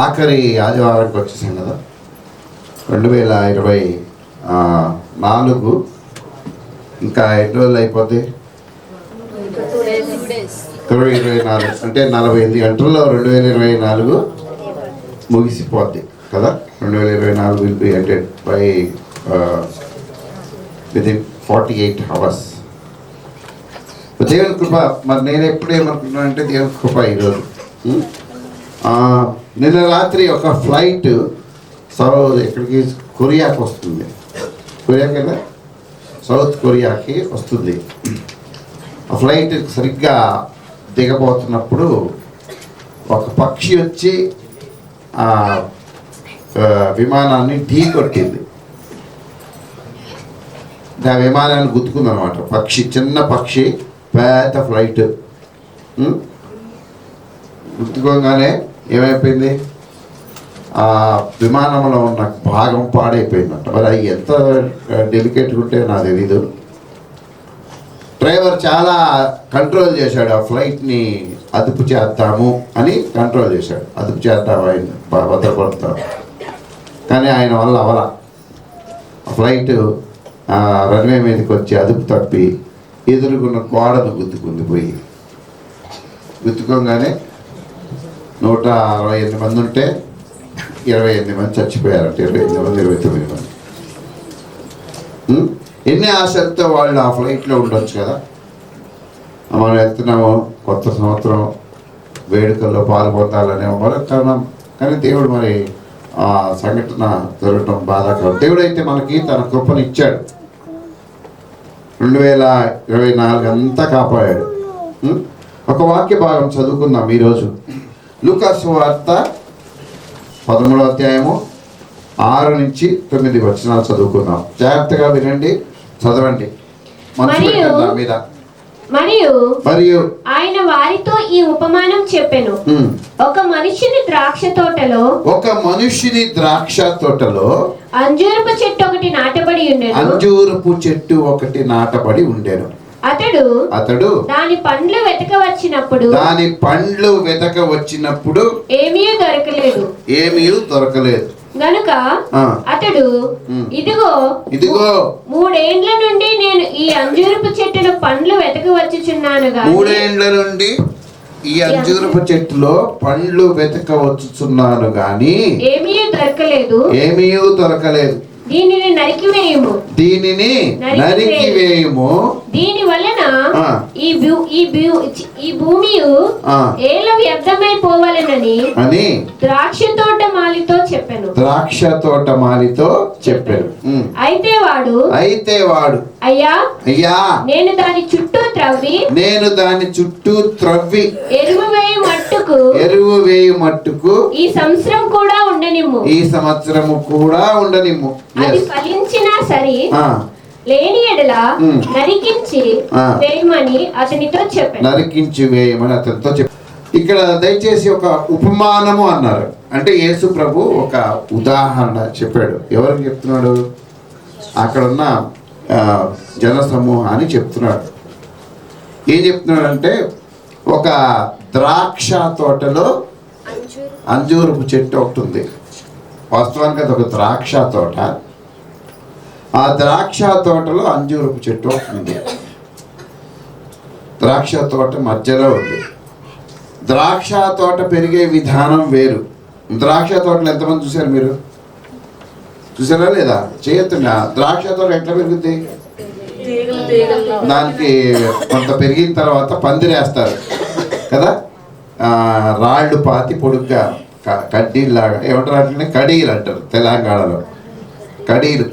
ఆఖరి ఆదివారంకి వచ్చేసాం కదా. 2024 ఇంకా ఎన్ని రోజులు అయిపోద్ది? 2024 అంటే 48 గంటల్లో 2024 ముగిసిపోద్ది కదా. 2024 will be ended by within 48 hours. దేవుని కృప. మరి నేను ఎప్పుడు ఏమనుకుంటున్నానంటే దేవుని కృప ఈరోజు. నిన్న రాత్రి ఒక ఫ్లైట్ ఎక్కడికి కొరియాకి వస్తుంది. కొరియాకైనా సౌత్ కొరియాకి వస్తుంది. ఆ ఫ్లైట్ సరిగ్గా దిగబోతున్నప్పుడు ఒక పక్షి వచ్చి ఆ విమానాన్ని ఢీ కొట్టింది. ఆ విమానాన్ని గుద్దుకుంది అనమాట. పక్షి, చిన్న పక్షి, పెద్ద ఫ్లైట్ గుర్తుకోగానే ఏమైపోయింది? ఆ విమానంలో ఉన్న భాగం పాడైపోయిందంట. మరి అది ఎంత డెలికేట్గా ఉంటే నాకు తెలీదు. డ్రైవర్ చాలా కంట్రోల్ చేశాడు. ఆ ఫ్లైట్ని అదుపు చేద్దాము అని కంట్రోల్ చేశాడు. అదుపు చేద్దాము, ఆయన భద్రపడతాము. కానీ ఆయన వల్ల అవల. ఆ ఫ్లైట్ రన్వే మీదకి వచ్చి అదుపు తప్పి ఎదురుకున్న గోడను గుద్దుకుంది. పోయి గుద్దుకోగానే 168 మంది ఉంటే 28 మంది చచ్చిపోయారంట. 28 మంది, 29 మంది. ఎన్ని ఆశలతో వాళ్ళు ఆ ఫ్లైట్లో ఉండొచ్చు కదా. మనం వెళ్తున్నాము కొత్త సంవత్సరం వేడుకల్లో పాల్పొందాలనే మరొక కారణం. కానీ దేవుడు మరి ఆ సంఘటన జరగటం బాధాకరం. దేవుడు అయితే మనకి తన కృపను ఇచ్చాడు. 2024 అంతా కాపాడాడు. ఒక వాక్య భాగం చదువుకుందాం ఈరోజు. లూకాసు వార్త 13వ అధ్యాయము 6 నుంచి 9 వచనాలు చదువుకుందాం. జాగ్రత్తగా వినండి, చదవండి. మరియు ఆయన వారితో ఈ ఉపమానం చెప్పెను. ఒక మనిషిని ద్రాక్ష తోటలో అంజూరపు చెట్టు ఒకటి నాటబడి ఉండెను. అతడు దాని పండ్లు వెతక వచ్చినప్పుడు ఏమీ దొరకలేదు. గనుక అతడు ఇదిగో 3 ఏండ్ల నుండి నేను ఈ అంజూరపు చెట్టులో పండ్లు వెతకవచ్చుచున్నాను గాని 3 ఏండ్ల నుండి ఈ అంజూరపు చెట్టులో పండ్లు వెతకవచ్చుచున్నాను గాని ఏమీ దొరకలేదు. దీనిని నరికివేయుము. దీని వలన ఈ భూమి ఏల వ్యర్థమైపోవాలనని ద్రాక్ష తోట మాలితో చెప్పాను. అయితే వాడు అయ్యా నేను దాని చుట్టూ త్రవ్వి ఎరువు వేయు మట్టుకు ఈ సంవత్సరం కూడా ఉండనిమ్ము. అది ఫలించినా సరే లేని ఎడల నరికించి వేయమని అతనితో చెప్పాను. ఇక్కడ దయచేసి ఒక ఉపమానము అన్నారు. అంటే యేసు ప్రభు ఒక ఉదాహరణ చెప్పాడు. ఎవరికి చెప్తున్నాడు? అక్కడ ఉన్న జన సమూహాన్ని చెప్తున్నాడు. ఏం చెప్తున్నాడంటే, ఒక ద్రాక్ష తోటలో అంజూరపు చెట్టు ఒకటి ఉంది. వాస్తవానికి అది ఒక ద్రాక్ష తోట. ఆ ద్రాక్ష తోటలో అంజూరపు చెట్టు ఒకటి ఉంది. ద్రాక్ష తోట మధ్యలో ఉంది. ద్రాక్ష తోట పెరిగే విధానం వేరు. ద్రాక్ష తోటలు ఎంతమంది చూశారు? మీరు చూసారా లేదా? చేయొద్దున్నా. ద్రాక్ష తోట ఎట్లా పెరుగుద్ది? దానికి కొంత పెరిగిన తర్వాత పందిరేస్తారు కదా. రాళ్ళు పాతి పొడుగ్గా కడ్డీలాగా ఏమంటారు? అట్లనే కడీలు అంటారు తెలంగాణలో. కడీలు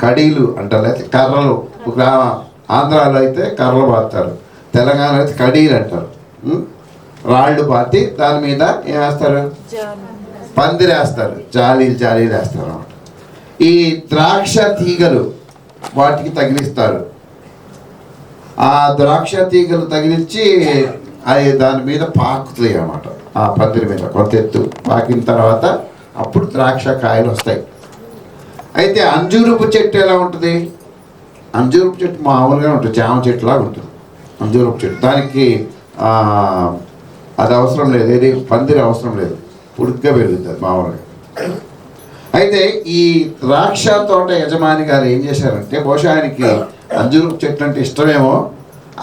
అంటారు. లేకపోతే కర్రలు. ఆంధ్రాలో అయితే కర్రలు పాతారు, తెలంగాణలో అయితే కడీలు అంటారు. రాళ్ళు పాతి దాని మీద ఏం వేస్తారు? పందిరేస్తారు. జాలీలు వేస్తారు అన్నమాట. ఈ ద్రాక్ష తీగలు వాటికి తగిలిస్తారు. ఆ ద్రాక్ష తీగలు తగిలించి అవి దాని మీద పాకుతాయి అన్నమాట. ఆ పందిరి మీద కొంత ఎత్తు పాకిన తర్వాత అప్పుడు ద్రాక్ష కాయలు వస్తాయి. అయితే అంజూరపు చెట్టు ఎలా ఉంటుంది? అంజూరపు చెట్టు మామూలుగా ఉంటుంది, జామ చెట్టులాగా ఉంటుంది అంజూరపు చెట్టు. దానికి అది అవసరం లేదు, ఏది పందిరి అవసరం లేదు. పొడుగ్గా పెరుగుతుంది మామూలుగా. అయితే ఈ ద్రాక్ష తోట యజమాని గారు ఏం చేశారంటే, బహుశా ఆయనకి అంజూరు చెట్టు అంటే ఇష్టమేమో,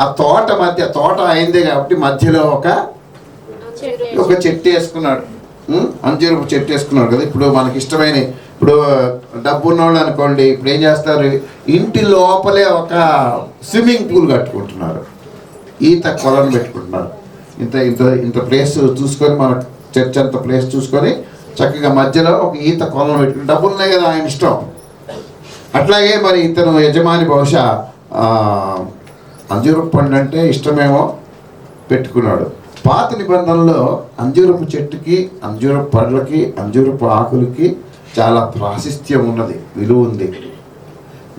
ఆ తోట అయిందే కాబట్టి మధ్యలో ఒక చెట్టు వేసుకున్నాడు. అంజూరపు చెట్టు వేసుకున్నాడు కదా. ఇప్పుడు మనకి ఇష్టమైన, ఇప్పుడు డబ్బు ఉన్నవాళ్ళు అనుకోండి, ఇప్పుడు ఏం చేస్తారు, ఇంటి లోపలే ఒక స్విమ్మింగ్ పూల్ కట్టుకుంటున్నారు, ఈత కొలను పెట్టుకుంటున్నారు. ఇంత ఇంత ఇంత ప్లేస్ చూసుకొని, మన చర్చ్ అంత ప్లేస్ చూసుకొని చక్కగా మధ్యలో ఒక ఈత కొలను పెట్టుకుని, డబ్బులు ఉన్నాయి కదా ఆయన ఇష్టం. అట్లాగే మరి ఇతను యజమాని బహుశా అంజూరపు పండు అంటే ఇష్టమేమో పెట్టుకున్నాడు. పాత నిబంధనలో అంజూరపు చెట్టుకి, అంజూరపు పండ్లకి, అంజూరపు ఆకులకి చాలా ప్రాశస్త్యం ఉన్నది, విలువ ఉంది.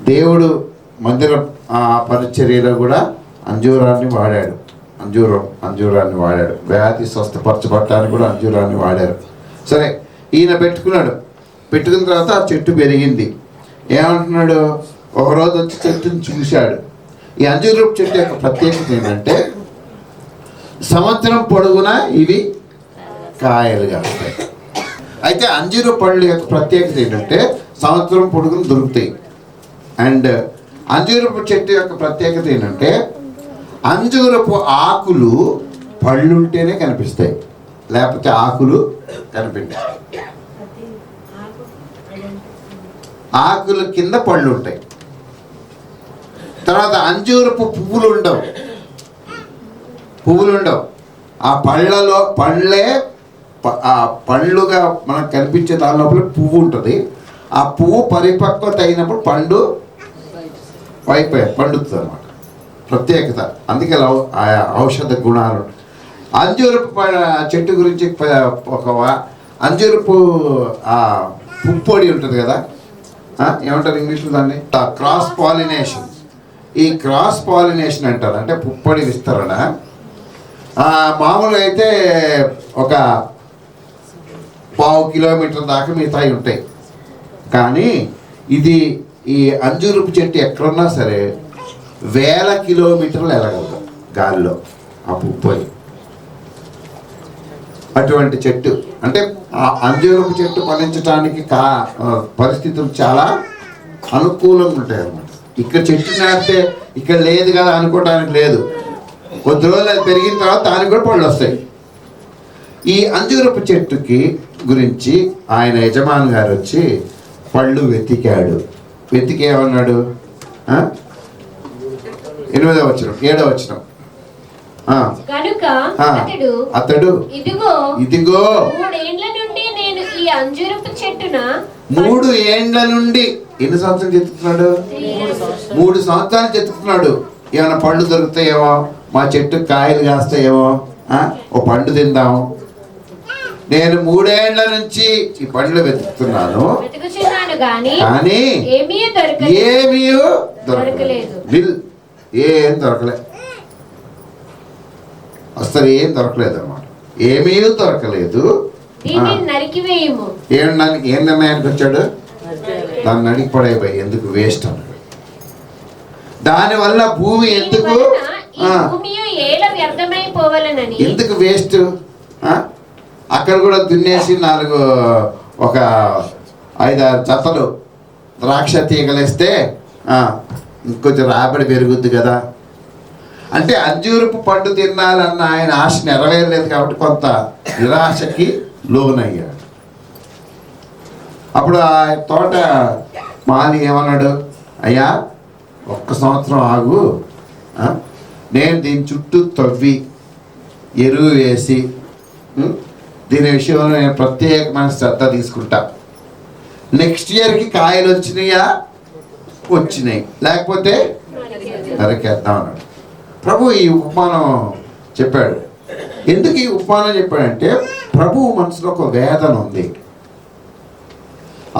దేవుడు మందిర పరిచర్యలో కూడా అంజూరాన్ని వాడాడు. అంజూరాన్ని వాడాడు. వ్యాధి స్వస్థపరచబడటానికి కూడా అంజూరాన్ని వాడారు. సరే, ఈయన పెట్టుకున్న తర్వాత ఆ చెట్టు పెరిగింది. ఏమంటున్నాడు, ఒకరోజు వచ్చి చెట్టుని చూశాడు. ఈ అంజూరపు చెట్టు యొక్క ప్రత్యేకత ఏంటంటే, సంవత్సరం పొడుగునా ఇవి కాయలు కాస్తాయి. అయితే అంజూరు పళ్ళు యొక్క ప్రత్యేకత ఏంటంటే సంవత్సరం పొడుగును దొరుకుతాయి. అండ్ అంజూరపు చెట్టు యొక్క ప్రత్యేకత ఏంటంటే, అంజూరపు ఆకులు పళ్ళుంటేనే కనిపిస్తాయి, లేకపోతే ఆకులు కనిపించాయి. ఆకుల కింద పళ్ళు ఉంటాయి. తర్వాత అంజూరపు పువ్వులు ఉండవు. ఆ పండ్లుగా మనకు కనిపించే దాని లోపల పువ్వు ఉంటుంది. ఆ పువ్వు పరిపక్వత అయినప్పుడు పండుతుంది అన్నమాట. ప్రత్యేకత, అందుకే ఔషధ గుణాలు. అంజూరపు చెట్టు గురించి అంజూరపు పుప్పొడి ఉంటుంది కదా, ఏమంటారు ఇంగ్లీష్లో దాన్ని, క్రాస్ పాలినేషన్. ఈ క్రాస్ పాలినేషన్ అంటారు, అంటే పుప్పొడి విస్తరణ. మామూలుగా అయితే ఒక 1/2 కిలోమీటర్ దాకా మిగతాయి ఉంటాయి. కానీ ఈ అంజూరపు చెట్టు ఎక్కడున్నా సరే 1000 కిలోమీటర్లు వెళ్ళగలదు గాలిలో ఆ పుప్పొడి. అటువంటి చెట్టు, అంటే ఆ అంజూరపు చెట్టు ఫలించడానికి పరిస్థితులు చాలా అనుకూలంగా ఉంటాయి అన్నమాట. ఇక్కడ చెట్టు నాటితే ఇక్కడ లేదు కదా అనుకోవడానికి లేదు. కొద్ది రోజులు అది పెరిగిన తర్వాత దానికి కూడా పళ్ళు వస్తాయి. ఈ అంజూరపు చెట్టుకి గురించి ఆయన యజమాని గారు వచ్చి పళ్ళు వెతికాడు. ఏమన్నాడు, 8వ వచనం 7వ వచనం, కనుక అతడు ఇదిగో 3 ఏండ్ల నుండి నేను ఈ అంజూరపు చెట్టున 3 ఏండ్ల నుండి, ఎన్ని సంవత్సరాలు చెతుకుతున్నాడు, 3 సంవత్సరాలు చెతుకుతున్నాడు. ఏమైనా పళ్ళు దొరుకుతాయేమో, మా చెట్టు కాయలు కాస్తాయేమో, ఓ పండు తిందాం. నేను 3 ఏండ్ల నుంచి ఈ పండ్లు వెతుకుతున్నాను, కానీ ఏమీ దొరకలేదు. ఏం దొరకలేదు అసలు, ఏం దొరకలేదు అన్నమాట. ఏమీ దొరకలేదు. ఏం నిర్ణయానికి వచ్చాడు, దాన్ని నడికి పడైపోయి ఎందుకు వేస్ట్ అన్నాడు. దానివల్ల భూమి ఎందుకు వేస్ట్, అక్కడ కూడా దున్నేసి 5-6 జతలు ద్రాక్ష తీగలేస్తే ఇంకొంచెం రాబడి పెరుగుద్ది కదా. అంటే అంజూరపు పండు తినాలన్న ఆయన ఆశ నెరవేరలేదు కాబట్టి కొంత నిరాశకి లోనయ్యాడు. అప్పుడు ఆ తోట మాలి ఏమన్నాడు, అయ్యా 1 సంవత్సరం ఆగు, నేను దీని చుట్టూ తవ్వి ఎరువు వేసి దీని విషయంలో నేను ప్రత్యేకమైన శ్రద్ధ తీసుకుంటా. నెక్స్ట్ ఇయర్కి కాయలు వచ్చినాయి, లేకపోతే నరికేద్దాం అన్నాడు. ప్రభు ఈ ఉపమానం చెప్పాడు. ఎందుకు ఈ ఉపమానం చెప్పాడంటే, ప్రభు మనసులో ఒక వేదన ఉంది.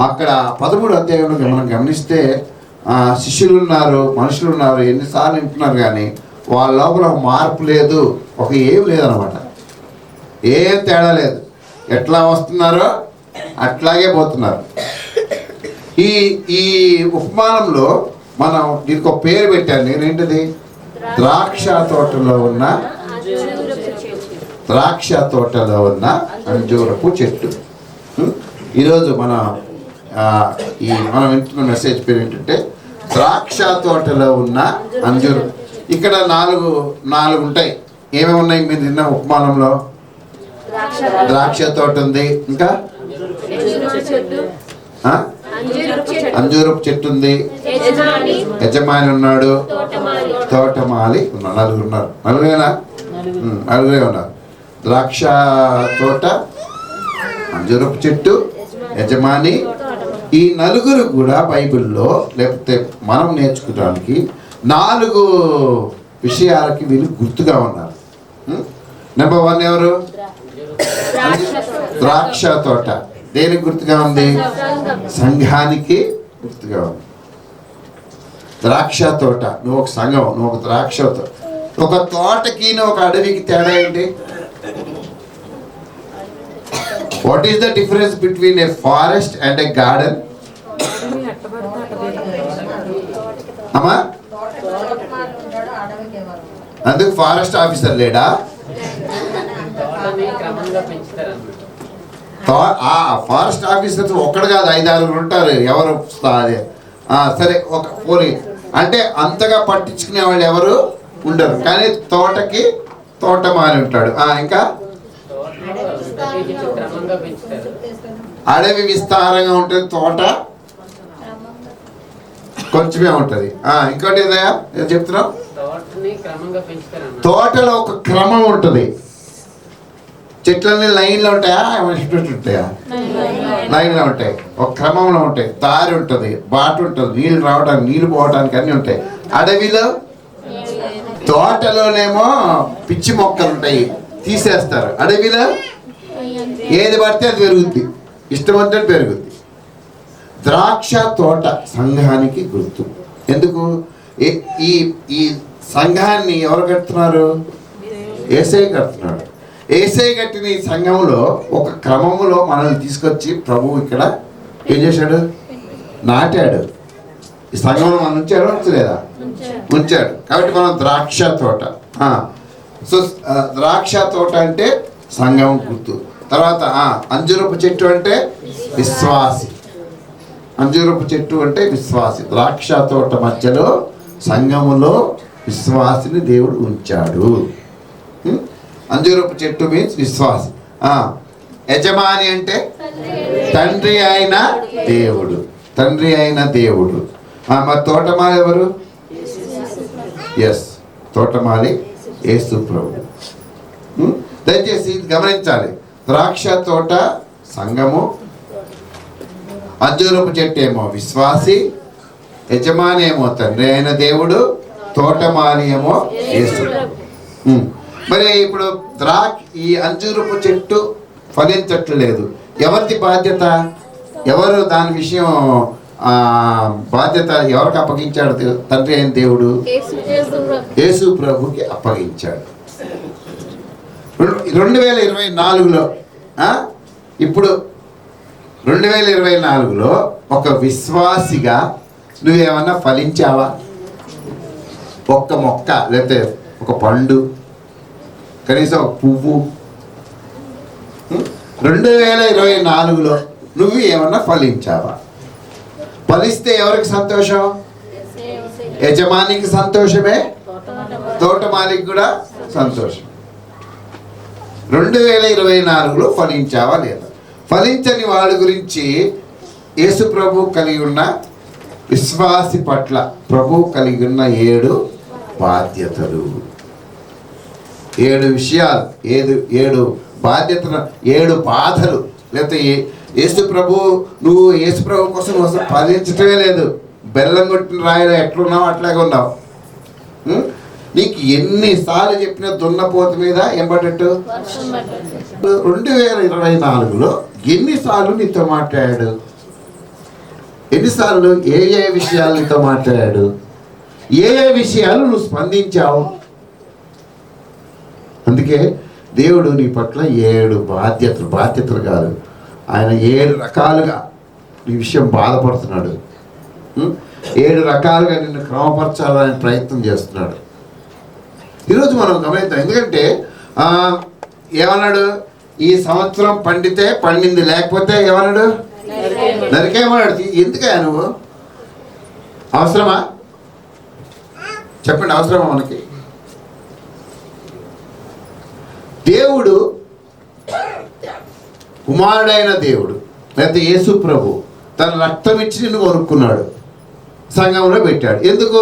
అక్కడ 13వ అధ్యాయంలో మనం గమనిస్తే శిష్యులు ఉన్నారు, మనుషులు ఉన్నారు, ఎన్నిసార్లు వింటున్నారు కానీ వాళ్ళ లోపల మార్పు లేదు, ఏం లేదనమాట. ఏం తేడా లేదు, ఎట్లా వస్తున్నారో అట్లాగే పోతున్నారు. ఈ ఉపమానంలో మనం దీనికి ఒక పేరు పెట్టాను. నేనేంటిది, ద్రాక్ష తోటలో ఉన్న ద్రాక్ష తోటలో ఉన్న అంజూరపు చెట్టు. ఈరోజు మనం వింటున్న మెసేజ్ పేరు ఏంటంటే ద్రాక్ష తోటలో ఉన్న అంజూరం. ఇక్కడ నాలుగు ఉంటాయి. ఏమేమి ఉన్నాయి మీరు నిన్న ఉపమానంలో? ద్రాక్ష తోట ఉంది, ఇంకా అంజూరపు చెట్టు ఉంది, యజమాని ఉన్నాడు, తోటమాలి ఉన్నాడు. నలుగురే ఉన్నారు. ద్రాక్ష తోట, అంజూరపు చెట్టు, యజమాని. ఈ నలుగురు కూడా బైబిల్లో లేకపోతే మనం నేర్చుకోవడానికి 4 విషయాలకి వీళ్ళు గుర్తుగా ఉన్నారు. నెంబర్ 1 ఎవరు? ద్రాక్ష తోట. దేనికి గుర్తుగా ఉంది? సంఘానికి గుర్తుగా ఉంది. ద్రాక్ష తోట, నువ్వు ఒక సంఘం, నువ్వు ఒక ద్రాక్ష తోట. ఒక తోటకి ఒక అడవికి తేడా ఏంటి? What is the difference between A forest and A garden? అమ్మా, అందుకు ఫారెస్ట్ ఆఫీసర్ లేడా? ఫారెస్ట్ ఆఫీసర్స్ ఒక్కడు కాదు, 5-6 ఉంటారు. ఎవరు సరే, ఒక పోనీ అంటే అంతగా పట్టించుకునే వాళ్ళు ఎవరు ఉండరు. కానీ తోటకి తోటమాలి ఉంటాడు. ఇంకా అడవి విస్తారంగా ఉంటుంది, తోట కొంచెమే ఉంటుంది. ఇంకోటి ఏదయ్యా చెప్తున్నావు? తోటలో ఒక క్రమం ఉంటుంది. చెట్లన్నీ లైన్లో ఉంటాయా? ఉంటాయా? లైన్లో ఉంటాయి, ఒక క్రమంలో ఉంటాయి. దారి ఉంటుంది, బాట ఉంటుంది, నీళ్ళు రావడానికి, నీళ్ళు పోవడానికి అన్నీ ఉంటాయి. అడవిలో, తోటలోనేమో పిచ్చి మొక్కలు ఉంటాయి, తీసేస్తారు. అడవిలో ఏది పడితే అది పెరుగుద్ది, ఇష్టమంటే పెరుగుద్ది. ద్రాక్ష తోట సంఘానికి గుర్తు. ఎందుకు? ఈ సంఘాన్ని ఎవరు కడుతున్నారు? యేసయ్య కడుతున్నాడు. యేసయ్య కట్టిన ఈ సంఘంలో ఒక క్రమంలో మనల్ని తీసుకొచ్చి ప్రభువు ఇక్కడ ఏం చేశాడు? నాటాడు. ఈ సంఘంలో మనం ఉంచాడు, ఉంచలేదా? ఉంచాడు. కాబట్టి మనం ద్రాక్ష తోట. సో ద్రాక్ష తోట అంటే సంఘం గుర్తు. తర్వాత అంజూరపు చెట్టు అంటే విశ్వాసి. అంజూరపు చెట్టు అంటే విశ్వాసి. ద్రాక్ష తోట మధ్యలో సంఘములో విశ్వాసిని దేవుడు ఉంచాడు. అంజూరపు చెట్టు మీన్స్ విశ్వాసి. యజమాని అంటే తండ్రి అయిన దేవుడు. తండ్రి అయిన దేవుడు. మరి తోటమాలి ఎవరు? ఎస్, తోటమాలి యేసు ప్రభు. దయచేసి గమనించాలి. ద్రాక్ష తోట సంఘము, అంజూరపు చెట్టు ఏమో విశ్వాసి, యజమాని ఏమో తండ్రి అయిన దేవుడు, తోటమాలి ఏమో యేసు. మరి ఇప్పుడు ఈ అంజూరపు చెట్టు ఫలించట్లేదు. ఎవరిది బాధ్యత? ఎవరు దాని విషయం బాధ్యత ఎవరికి అప్పగించాడు? తండ్రి అయిన దేవుడు యేసు ప్రభుకి అప్పగించాడు. 2024లో ఇప్పుడు 2024లో ఒక విశ్వాసిగా నువ్వేమన్నా ఫలించావా? ఒక్క మొక్క, లేకపోతే ఒక పండు, కనీసం ఒక పువ్వు. 2024లో నువ్వు ఏమన్నా ఫలించావా? ఫలిస్తే ఎవరికి సంతోషం? యజమానికి సంతోషమే, తోటమాలికి కూడా సంతోషం. 2024లో ఫలించావా లేదా? ఫలించని వాడి గురించి యేసు ప్రభు కలిగి ఉన్న విశ్వాసి పట్ల ప్రభు కలిగి ఉన్న 7 బాధ్యతలు, 7 విషయాలు, 7 బాధ్యతలు, 7 బాధలు. లేకపోతే యేసు ప్రభు, నువ్వు యేసు ప్రభు కోసం అసలు ఫలించటమే లేదు. బెల్లం కొట్టిన రాయిలో ఎట్లున్నావు అట్లాగే ఉన్నావు. నీకు ఎన్నిసార్లు చెప్పిన దున్నపోతు మీద ఏం పడ్డట్టు? 2024లో ఎన్నిసార్లు నీతో మాట్లాడాడు? ఎన్నిసార్లు ఏ విషయాలు నీతో మాట్లాడాడు? ఏ విషయాలు నువ్వు స్పందించావు? అందుకే దేవుడు నీ పట్ల 7 బాధ్యతలు కాదు, ఆయన 7 రకాలుగా నీ విషయం బాధపడుతున్నాడు. 7 రకాలుగా నిన్ను క్రమపరచాలని ప్రయత్నం చేస్తున్నాడు. ఈరోజు మనం గమనిద్దాం. ఎందుకంటే ఏమన్నాడు? ఈ సంవత్సరం పండితే పండింది, లేకపోతే ఏమన్నాడు? నరికేమన్నాడు. ఎందుకయ్యా నువ్వు? అవసరమా? చెప్పండి, అవసరమా మనకి? దేవుడు, కుమారుడైన దేవుడు లేకపోతే యేసు ప్రభు తన రక్తం ఇచ్చి నిన్ను కొనుక్కున్నాడు, సంఘంలో పెట్టాడు. ఎందుకు?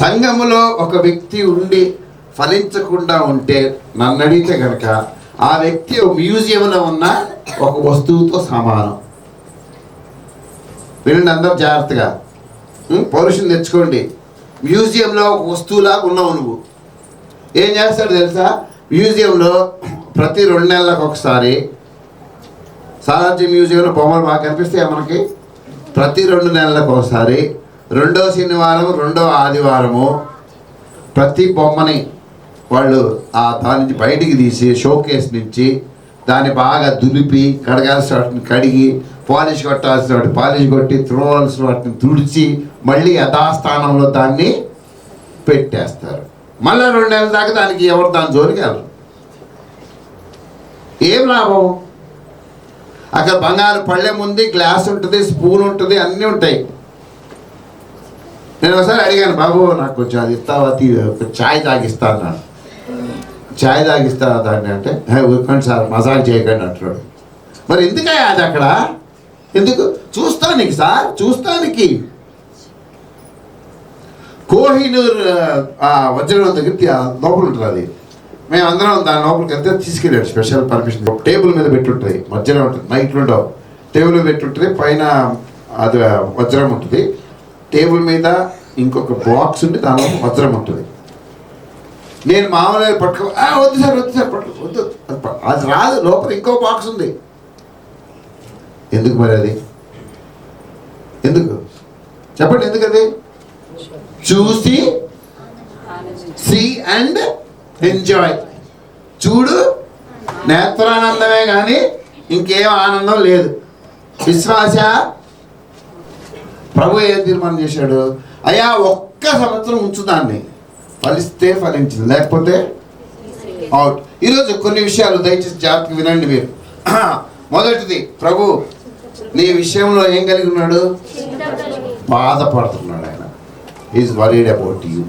సంఘములో ఒక వ్యక్తి ఉండి ఫలించకుండా ఉంటే నన్ను అడిగితే కనుక ఆ వ్యక్తి మ్యూజియంలో ఉన్న ఒక వస్తువుతో సమానం. వినండి అందరూ జాగ్రత్తగా, పౌరుషం తెచ్చుకోండి. మ్యూజియంలో ఒక వస్తువులాగా ఉన్నావు నువ్వు. ఏం చేస్తాడు తెలుసా? మ్యూజియంలో ప్రతి 2 నెలలకు ఒకసారి, సాలార్జీ మ్యూజియంలో బొమ్మలు బాగా కనిపిస్తాయి మనకి. ప్రతి 2 నెలలకు ఒకసారి, 2వ శనివారం 2వ ఆదివారము ప్రతి బొమ్మని వాళ్ళు దాని నుంచి బయటికి తీసి షోకేస్ నుంచి దాన్ని బాగా దులిపి, కడగాల్సిన వాటిని కడిగి, పాలిష్ కొట్టాల్సిన వాటిని పాలిష్ కొట్టి, తుడవాల్సిన వాటిని తుడిచి మళ్ళీ యథాస్థానంలో దాన్ని పెట్టేస్తారు. మళ్ళీ 2 నెలల దాకా దానికి ఎవరు దాని జోలికి వెళ్ళరు. ఏం లాభం? అక్కడ బంగారు పళ్ళెం ఉంది, గ్లాస్ ఉంటుంది, స్పూన్ ఉంటుంది, అన్నీ ఉంటాయి. నేను ఒకసారి అడిగాను, బాబు నాకు కొంచెం అది ఇస్తావా, ఛాయ్ తాగిస్తా అన్నాను. ఛాయ్ తాగిస్తా దాన్ని అంటే, ఊరుకోండి సార్, మసాజ్ చేయకండి అంటున్నాడు. మరి ఎందుకయ్యా అది అక్కడ? ఎందుకు? చూస్తానికి సార్, చూస్తానికి. కోహినూర్ వజ్రం దగ్గర లోపల ఉంటుంది అది. మేమందరం దాని లోపలికి వెళ్తే తీసుకెళ్ళాడు, స్పెషల్ పర్మిషన్. టేబుల్ మీద పెట్టుంటుంది, మధ్యలో ఉంటుంది, నైట్లో ఉండవు, టేబుల్ మీద పెట్టుంటుంది, పైన అది వజ్రం ఉంటుంది. టేబుల్ మీద ఇంకొక బాక్స్ ఉండి దానిలో వజ్రం ఉంటుంది. నేను మామూలుగా వద్దు సార్ వద్దు, అది రాదు, లోపల ఇంకో బాక్స్ ఉంది. ఎందుకు మరి అది? ఎందుకు చెప్పండి? ఎందుకు అది? చూసి, సీ అండ్ ఎంజాయ్. చూడు, నేత్రానందమే కానీ ఇంకేం ఆనందం లేదు. విశ్వాస ప్రభు ఏం తీర్మానం చేశాడు? అయ్యా ఒక్క సంవత్సరం ఉంచు, దాన్ని ఫలిస్తే ఫలించింది, లేకపోతే అవుట్. ఈరోజు కొన్ని విషయాలు దయచేసి జాగ్రత్తగా వినండి మీరు. మొదటిది, ప్రభు నీ విషయంలో ఏం కలిగి ఉన్నాడు? బాధపడుతున్నాడు ఆయన. Is worried about you.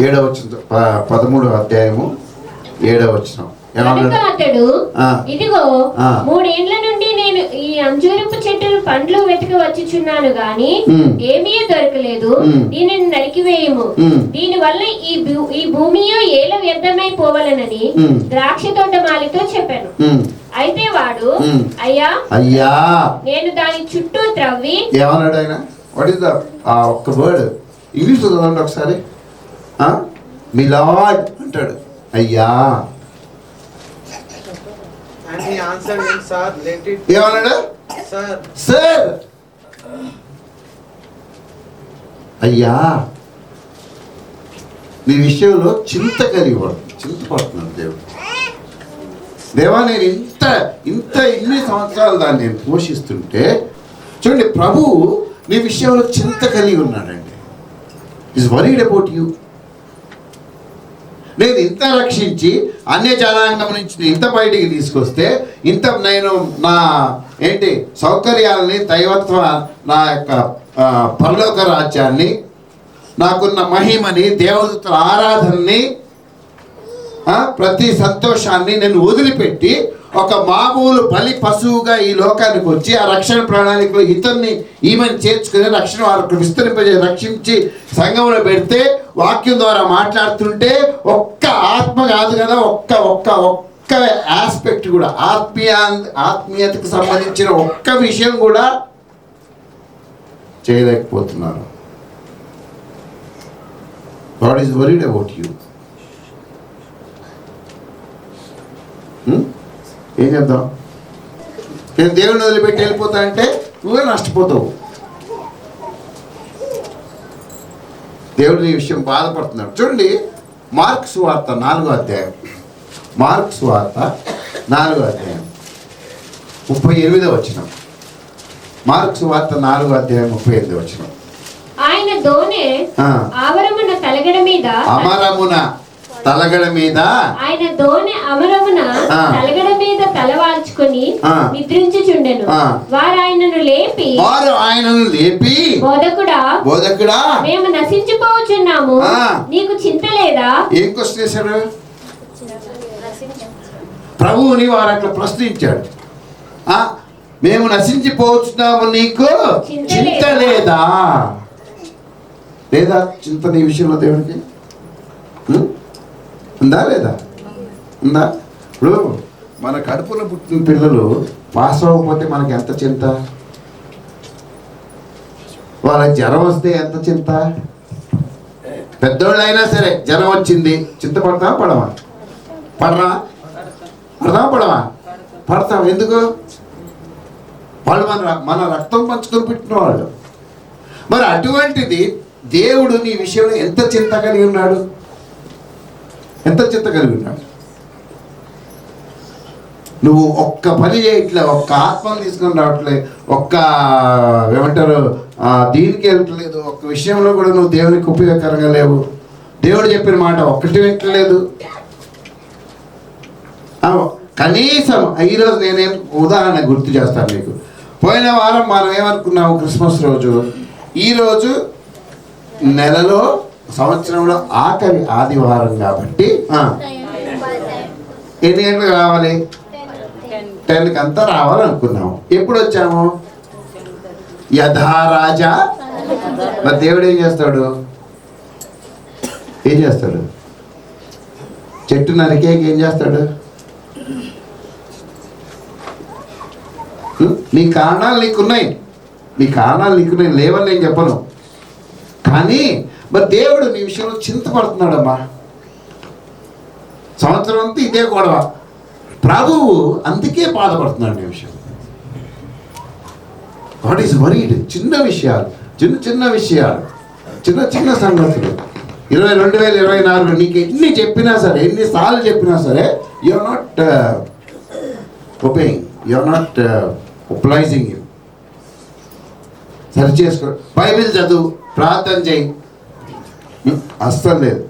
7వ వచనం, 13వ అధ్యాయము 7వ వచనం. అతడు, ఇదిగో 3 ఏండ్ల నుండి నేను ఈ అంజూరపు చెట్టును పండ్లు వెతికి వచ్చిచున్నాను గాని ఏమీ దొరకలేదు. దీనిని నరికివేయము, దీని వల్ల ఈ భూమియో ఏల వ్యర్థమైపోవాలనని ద్రాక్ష తోట మాలితో చెప్పాను. అయితే వాడు, అయ్యా అయ్యా నేను దాని చుట్టూ త్రవ్వి. ఏమన్నాడు ఆయన? వాట్ ఇస్ ద ఒక్క వర్డ్ ఇంగ్లీష్ చదవండి ఒకసారి. మీ లార్డ్ అంటాడు, అయ్యా. ఏమన్నాడు? సార్, అయ్యా. నీ విషయంలో చింతపడుతున్నాడు దేవుడు. దేవా నేను ఇన్ని సంవత్సరాలు దాన్ని నేను పోషిస్తుంటే చూడండి, ప్రభువు నీ విషయంలో చింత కలిగి ఉన్నాడండి. Is worried about you. నేను ఇంత రక్షించి అన్య జనాంగం నుంచి ఇంత బయటికి తీసుకొస్తే, ఇంత నేను నా సౌకర్యాలని, దైవత్వ నా యొక్క పరలోక రాజ్యాన్ని, నాకున్న మహిమని, దేవదూతల ఆరాధనని, ప్రతి సంతోషాన్ని నేను వదిలిపెట్టి ఒక మామూలు బలి పశువుగా ఈ లోకానికి వచ్చి ఆ రక్షణ ప్రణాళికలో ఈమెను చేర్చుకుని రక్షణ వారికి విస్తరింపజే రక్షించి సంఘంలో పెడితే, వాక్యం ద్వారా మాట్లాడుతుంటే ఒక్క ఆత్మ కాదు కదా, ఒక్క ఆస్పెక్ట్ కూడా, ఆత్మీయతకు సంబంధించిన ఒక్క విషయం కూడా చేయలేకపోతున్నారు. God is worried about you. ఏం చేద్దాం? నేను దేవుని వదిలిపెట్టి వెళ్ళిపోతా అంటే నువ్వే నష్టపోతావు. దేవుడు ఈ విషయం బాధపడుతున్నాడు. చూడండి, మార్కు సువార్త 4వ అధ్యాయం, మార్కు సువార్త 4వ అధ్యాయం 38వ వచనం. మార్కు సువార్త 4వ అధ్యాయం 38వ వచనం. ఆయన దోనె ఆవరమున తలగడ మీద, అమరమున తలగడ మీద ఆయన దోణి అమరమున తలగడ మీద తలవాల్చుకొని నిద్రించుచుండెను. వారు ఆయనను లేపి బోధకుడా మేము నశించిపోవచ్చున్నాము, నీకు చింత లేదా? ఏం క్వశ్చన్ చేశాడు ప్రభువుని? వారు అట్లా ప్రశ్నించాడు. మేము నశించిపోతున్నాము, నీకు చింత లేదా? లేదా చింత నీ విషయంలో దేవుడికి ఉందా లేదా? ఉందా? ఇప్పుడు మన కడుపులో పుట్టిన పిల్లలు పాస్ అవ్వకపోతే మనకి ఎంత చింత, వాళ్ళకి జ్వరం వస్తే ఎంత చింత. పెద్దోళ్ళు అయినా సరే జ్వరం వచ్చింది చింత పడతావా పడవా? పడవా? పడతాం. ఎందుకు? వాళ్ళు మన రక్తం పంచుకొని పెట్టిన వాళ్ళు. మరి అటువంటిది దేవుడు నీ విషయంలో ఎంత చింత కలిగి ఉన్నాడు? నువ్వు ఒక్క పని చేయట్లే, ఒక్క ఆత్మను తీసుకొని రావట్లే, ఒక్క ఏమంటారు దీనికి వెళ్ళట్లేదు, ఒక్క విషయంలో కూడా నువ్వు దేవునికి ఉపయోగకరంగా లేవు. దేవుడు చెప్పిన మాట ఒక్కటి వింటలేదు. కనీసం ఈరోజు నేనేం ఉదాహరణ గుర్తు చేస్తాను మీకు. పోయిన వారం మనం ఏమనుకున్నాము? క్రిస్మస్ రోజు. ఈరోజు నెలలో సంవత్సరంలో ఆఖరి ఆదివారం కాబట్టి ఎన్ని గంటలకు రావాలి? 10కి అంతా రావాలనుకున్నాము. ఎప్పుడు వచ్చాము? యథారాజా. మరి దేవుడు ఏం చేస్తాడు? చెట్టు నరికేకి ఏం చేస్తాడు? నీ కారణాలు నీకున్నాయి, లేవని నేను చెప్పను. కానీ మరి దేవుడు నీ విషయంలో చింతపడుతున్నాడమ్మా. సంవత్సరం అంతా ఇదే గొడవ. ప్రభువు అందుకే బాధపడుతున్నాడు నీ విషయం. God is worried. చిన్న విషయాలు, చిన్న సంగతులు. 2024 నీకు ఎన్ని చెప్పినా సరే, ఎన్నిసార్లు చెప్పినా సరే, you are not obeying, you are not apologizing him. సరి చేసుకో. బైబిల్ చదువు, ప్రార్థన చేయి. అస్సలు లేదు.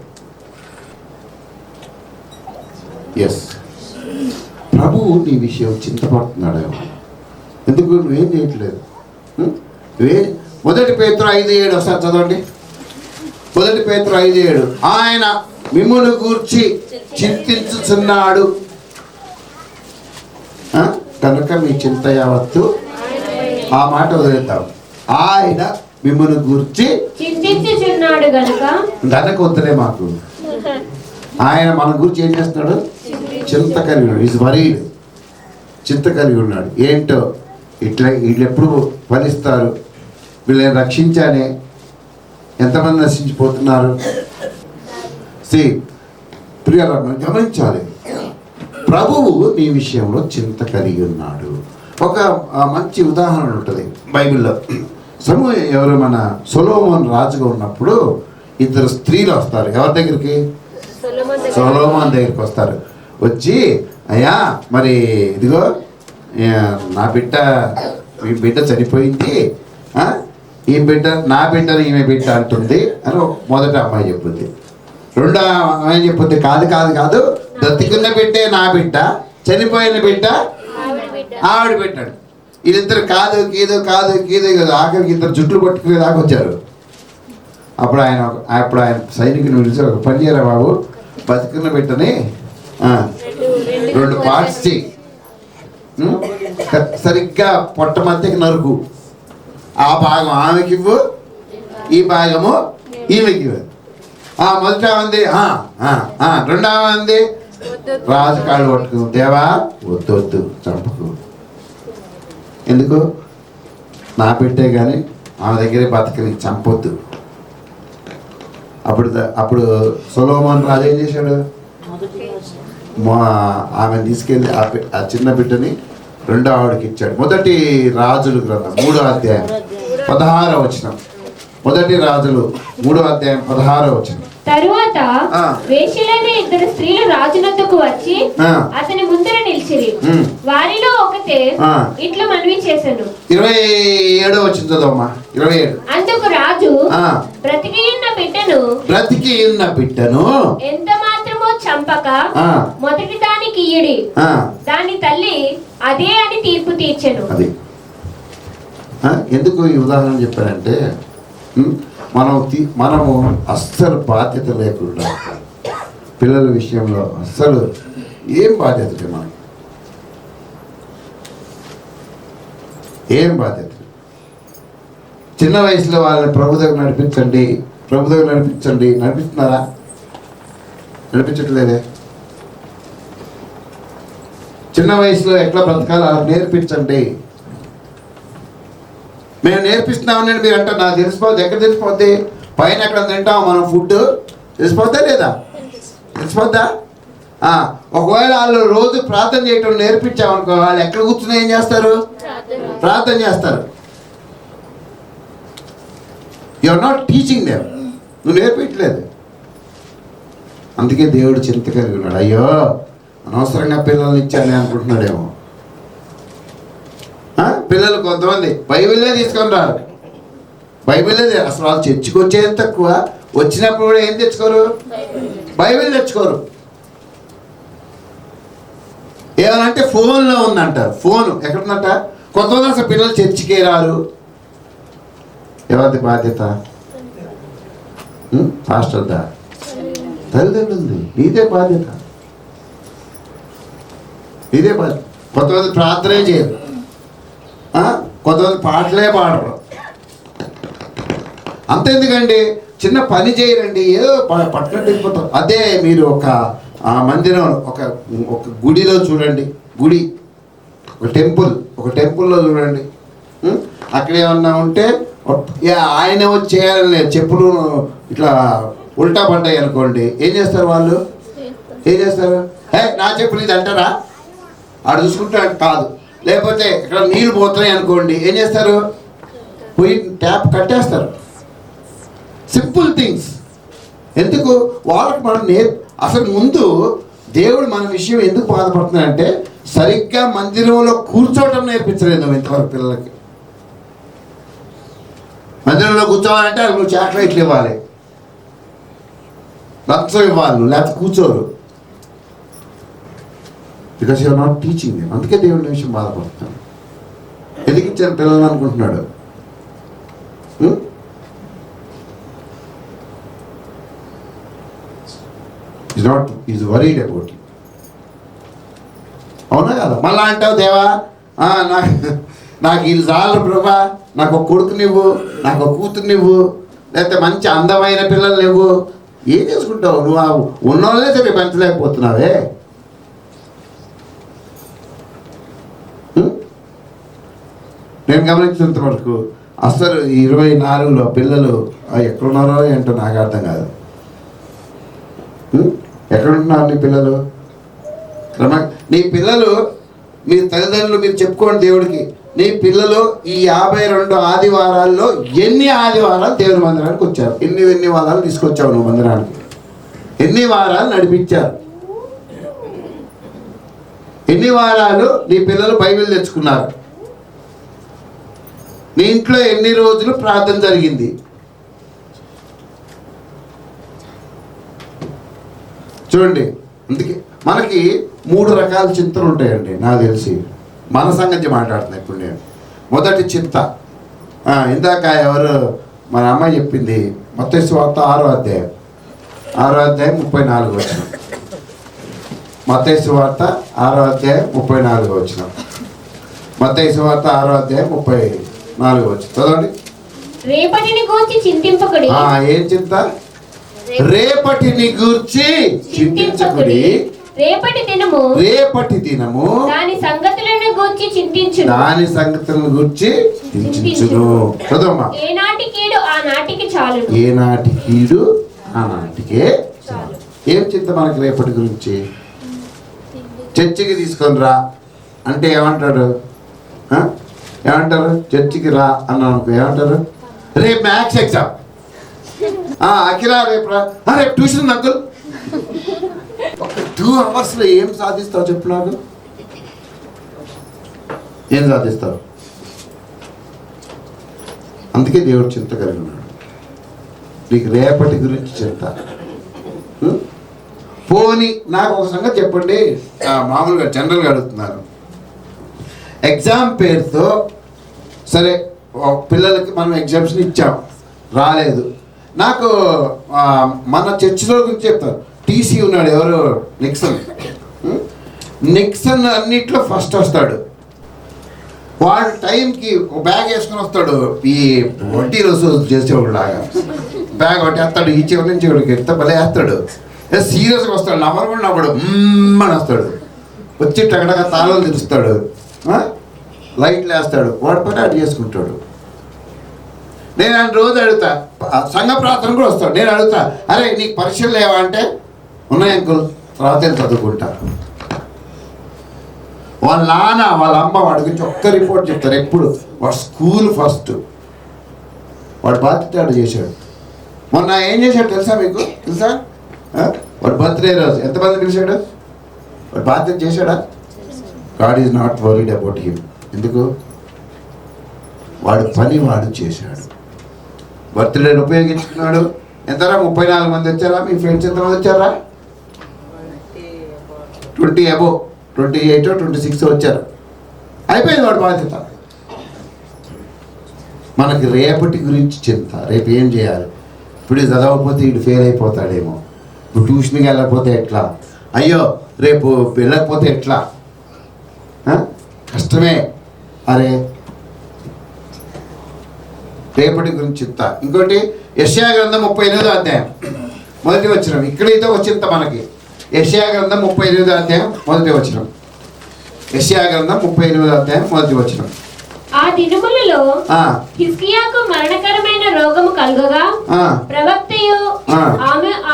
ఎస్, ప్రభువు నీ విషయం చింతపడుతున్నాడేమో. ఎందుకు నువ్వేం చేయట్లేదు? మొదటి పేతురు 5:7 ఒకసారి చదవండి. మొదటి పేతురు 5:7. ఆయన మిమ్మును గూర్చి చింతించుచున్నాడు కనుక మీ చింత యావత్తు. ఆ మాట వదిలేద్దాం. ఆయన మిమ్మును గూర్చి చింతించుచున్నాడు గనక వద్దులే మాకు. ఆయన మన గురించి ఏం చేస్తున్నాడు? చింత కలిగి ఉన్నాడు. Is worried. చింత కలిగి ఉన్నాడు. ఏంటో వీళ్ళు ఎప్పుడు ఫలిస్తారు, వీళ్ళని రక్షించానే, ఎంతమంది నశించిపోతున్నారు. ప్రియరా, గమనించాలి, ప్రభువు నీ విషయంలో చింత కలిగి ఉన్నాడు. ఒక మంచి ఉదాహరణ ఉంటుంది బైబిల్లో. ఎవరు మన సొలొమోన్ రాజుగా ఉన్నప్పుడు 2 స్త్రీలు వస్తారు. ఎవరి దగ్గరికి? సొలొమోన్ దగ్గరికి వస్తారు. వచ్చి, అయ్యా మరి ఇదిగో మీ బిడ్డ చనిపోయింది, ఈ బిడ్డ నా బిడ్డని ఈమె బిడ్డ అంటుంది అని మొదట అమ్మాయి చెప్పుద్ది. రెండో అమ్మాయి చెప్పుద్ది, కాదు బ్రతికున్న బిడ్డే నా బిడ్డ, చనిపోయిన బిడ్డ ఆవిడ బిడ్డాడు. వీళ్ళిద్దరు కాదు కదా. ఆఖరికి 2 జుట్లు పట్టుకునే దాకా వచ్చారు. అప్పుడు ఆయన సైనికుని పిలిచి, ఒక పని చేయరా బాబు, బతికున్న బిడ్డని 2 పార్ట్స్ చెయ్యి, సరిగ్గా పొట్ట మధ్యకి నరుకు, ఆ భాగం ఆమెకి ఇవ్వు, ఈ భాగము ఈమెకి ఇవ్వు. మొదట ఉంది, రెండవ ఉంది, రాజు కాళ్ళు పట్టుకు, దేవా వద్దు చంపకు. ఎందుకు? నా బిడ్డే కానీ ఆమె దగ్గరే బతకని, చంపొద్దు. అప్పుడు సొలొమోన్ రాజు ఏం చేశాడు? ఆమెను తీసుకెళ్ళి ఆ చిన్న బిడ్డని రెండో ఆవిడకి ఇచ్చాడు. మొదటి రాజులు గ్రంథం 3వ అధ్యాయం 16వ వచనం. మొదటి రాజులు 3వ అధ్యాయం 16వ వచనం. తరువాత వేశ్యలైన 2 స్త్రీలు రాజునొద్దకు వచ్చి అతని ముందర నిలిచిరి. వారిలో ఒకతే ఇట్లా మనవి చేశాను. 27వ వచనం చదవమ్మా. 27. అందుకు రాజు బ్రతికి ఉన్న బిడ్డను ఎంత మాత్రమో చంపక మొదటి దానికి ఇయ్యుడి, దాని తల్లి అదే అని తీర్పు తీర్చెను. అది ఎందుకు ఈ ఉదాహరణ చెప్పారంటే మనము అస్సలు బాధ్యత లేకుండా పిల్లల విషయంలో అస్సలు ఏం బాధ్యత మనకి, ఏం బాధ్యత. చిన్న వయసులో వాళ్ళని ప్రభు దగ్గర నడిపించండి, ప్రభు దగ్గర నడిపించండి, నడిపిస్తున్నారా? నడిపించట్లేదే. చిన్న వయసులో ఎట్లా బ్రతకాలో నేర్పించండి. మేము నేర్పిస్తున్నామని మీరు అంటారు, నాకు తెలిసిపోద్ది. ఎక్కడ తెలిసిపోద్ది? పైన ఎక్కడ తింటాం మనం ఫుడ్, తెలిసిపోద్దా లేదా? తెలిసిపోద్దా? ఒకవేళ వాళ్ళు రోజు ప్రార్థన చేయటం నేర్పించామనుకో, వాళ్ళు ఎక్కడ కూర్చుని ఏం చేస్తారు? ప్రార్థన చేస్తారు. You are not teaching them, నువ్వు నేర్పించలేదు. అందుకే దేవుడు చింత కలిగి ఉన్నాడు. అయ్యో అనవసరంగా పిల్లల్ని ఇచ్చాను అనుకుంటున్నాడేమో. పిల్లలు కొంతమంది బైబిల్లే తీసుకొని రారు. బైబిల్లే అసలు వాళ్ళు చర్చికి వచ్చేది తక్కువ, వచ్చినప్పుడు కూడా ఏం తెచ్చుకోరు? బైబిల్ తెచ్చుకోరు. ఏమనంటే ఫోన్లో ఉందంటారు. ఫోన్ ఎక్కడుందంట? కొంతమంది అసలు పిల్లలు చర్చికే రారు. ఎవరిది బాధ్యత? పాస్టర్దా? తల్లిదండ్రులది. నీదే బాధ్యత, నీదే బాధ్యత. కొంతమంది ప్రార్థనే చేయరు, కొంతమంది పాటలే పాడరు. అంతెందుకండి, చిన్న పని చేయరండి, ఏదో పట్టణం వెళ్ళిపోతాం. అదే మీరు ఒక మందిరం, ఒక గుడిలో చూడండి, గుడి, ఒక టెంపుల్లో చూడండి. అక్కడ ఏమన్నా ఉంటే ఆయన వచ్చి చేయాలని లేదు. చెప్పులు ఇట్లా ఉల్టా పడ్డాయి అనుకోండి, ఏం చేస్తారు వాళ్ళు? ఏం చేస్తారు? నా చెప్పులు ఇది అంటారా? ఆడు చూసుకుంటాడు కాదు. లేకపోతే ఇక్కడ నీళ్ళు పోతున్నాయి అనుకోండి, ఏం చేస్తారు? పోయి ట్యాప్ కట్టేస్తారు. Simple things. ఎందుకు? వాళ్ళకి మనం అసలు ముందు దేవుడు మన విషయం ఎందుకు బాధపడుతున్నాడంటే, సరిగ్గా మందిరంలో కూర్చోవటం నేర్పించలేదు నువ్వు ఇంతవరకు పిల్లలకి. మందిరంలో కూర్చోవాలంటే నువ్వు చాక్లెట్లు ఇవ్వాలి, లంచం ఇవ్వాలి, నువ్వు లేకపోతే కూర్చోరు. Because you're not teaching them. అందుకే దేవుడి విషయం బాధపడుతున్నాడు. ఎందుకు ఇచ్చాను పిల్లలు అనుకుంటున్నాడు. Is worried about you. అవునా కదా? మళ్ళా అంటావు, దేవా నాకు వీళ్ళు చాలు ప్రభా, నాకు ఒక కొడుకు నువ్వు, నాకు ఒక కూతురు నువ్వు, లేకపోతే మంచి అందమైన పిల్లలు నువ్వు. ఏం చేసుకుంటావు? నువ్వు ఉన్నోళ్ళే సరే పెంచలేకపోతున్నావే. నేను గమనించినంత వరకు అసలు 24లో పిల్లలు ఎక్కడున్నారో ఏంటో నాకు అర్థం కాదు. ఎక్కడుంటున్నారు నీ పిల్లలు? నీ పిల్లలు, మీ తల్లిదండ్రులు మీరు చెప్పుకోండి దేవుడికి, నీ పిల్లలు ఈ 52 ఆదివారాల్లో ఎన్ని ఆదివారాలు దేవుని మందిరానికి వచ్చారు? ఎన్ని వారాలు తీసుకొచ్చావు నువ్వు మందిరానికి? ఎన్ని వారాలు నడిపించారు? ఎన్ని వారాలు నీ పిల్లలు బైబిల్ తెచ్చుకున్నారు? నీ ఇంట్లో ఎన్ని రోజులు ప్రార్థన జరిగింది? చూడండి, అందుకే మనకి 3 రకాల చింతలు ఉంటాయండి నాకు తెలిసి. మన సంగతి మాట్లాడుతున్నా ఇప్పుడు నేను. మొదటి చింత, ఇందాక ఎవరు మన అమ్మాయి చెప్పింది, మత్తయి సువార్త 6వ అధ్యాయం 34 వచనం. మత్తయి సువార్త 6వ అధ్యాయం 34 వచనం. మత్తయి సువార్త 6వ అధ్యాయం 34 వచనం చదవండి. రేపటిని గూర్చి చింతింపకుడి. ఏం చింత? రేపటిని గూర్చి చింతించకుడి. రేపటి దినము దాని సంగతులను గూర్చి చింతించును. దాని సంగతులను గూర్చి చింతించును. చదవమ్మా. ఏనాటి కీడు ఆ నాటికి చాలు. ఏనాటి కీడు ఆ నాటికే చాలు. ఏం చింత మనకి రేపటి గురించి? చర్చికి తీసుకొని రా అంటే ఏమంటాడు? ఏమంటారు? చర్చికి రా అన్నాను ఏమంటారు? రేపు మ్యాథ్స్ ఎగ్జామ్. అఖిల రేపు రా. రేపు ట్యూషన్ అంకుల్. ఒక 2 అవర్స్లో ఏం సాధిస్తావు చెప్పు నాకు? ఏం సాధిస్తావు? అందుకే దేవుడు చింత కలిగి ఉన్నాడు. నీకు రేపటి గురించి చింత. పోనీ నాకు ఒక సంగతి చెప్పండి, మామూలుగా జనరల్గా అడుగుతున్నాను. ఎగ్జామ్ పేరుతో సరే పిల్లలకి మనం ఎగ్జామ్స్ని ఇచ్చాం, రాలేదు. నాకు మన చర్చిలో గురించి చెప్తారు. టీసీ ఉన్నాడు, ఎవరు, నిక్సన్ అన్నిట్లో ఫస్ట్ వస్తాడు. వాడు టైంకి ఒక బ్యాగ్ వేసుకొని వస్తాడు, ఈ వడ్డీ రోజు చేసేవాడు లాగా బ్యాగ్ ఒకటి వేస్తాడు, ఈ చివరి నుంచి చివరికి ఎంత భలే వేస్తాడు. సీరియస్గా వస్తాడు, నవ్వరు కూడా నవ్వడు, అని వస్తాడు. వచ్చి టగడగా తాళాలు తెరుస్తాడు, లైట్లు వేస్తాడు, వాడి పని అటు చేసుకుంటాడు. నేను ఆయన రోజు అడుగుతా, సంఘ ప్రార్థన కూడా వస్తాడు. నేను అడుగుతా, అరే నీకు పరీక్షలు లేవా అంటే, ఉన్నాయి అంకుల్, తర్వాత చదువుకుంటా. వాళ్ళ నాన్న వాళ్ళ అమ్మ వాడి గురించి ఒక్క రిపోర్ట్ చెప్తారు ఎప్పుడు. వాడు స్కూల్ ఫస్ట్, వాడు బాధ్యత వాడు చేశాడు. మొన్న ఏం చేశాడు తెలుసా మీకు? తెలుసా? వాడు బర్త్డే రోజు ఎంతమంది పిలిచాడు? వాడు బాధ్యత చేశాడా? God is not worried about him. ఎందుకు? వాడు పని వాడు చేశాడు. బర్త్డేని ఉపయోగించుకున్నాడు. ఎంతరా? 34 మంది వచ్చారా? మీ ఫ్రెండ్స్ ఎంతమంది వచ్చారా? 20 అబోవ్, 28 26 వచ్చారు. అయిపోయింది వాడు బాధ్యత. మనకి రేపటి గురించి చింత, రేపు ఏం చేయాలి? ఇప్పుడు చదవకపోతే వీడు ఫెయిల్ అయిపోతాడేమో, ఇప్పుడు ట్యూషన్కి వెళ్ళకపోతే ఎట్లా, అయ్యో రేపు వెళ్ళకపోతే ఎట్లా, కష్టమే. అరే రేపటి గురించి చింత. ఇంకోటి యెషయా గ్రంథం 38వ అధ్యాయం మొదటి వచనం. ఇక్కడైతే వచ్చింత మనకి యెషయా గ్రంథం 38వ అధ్యాయం మొదటి వచనం. యెషయా గ్రంథం 38వ అధ్యాయం మొదటి వచనం. ఆ దినములలో హిజ్కియాకు మరణకరమైన రోగము కలుగగా ప్రవక్తయు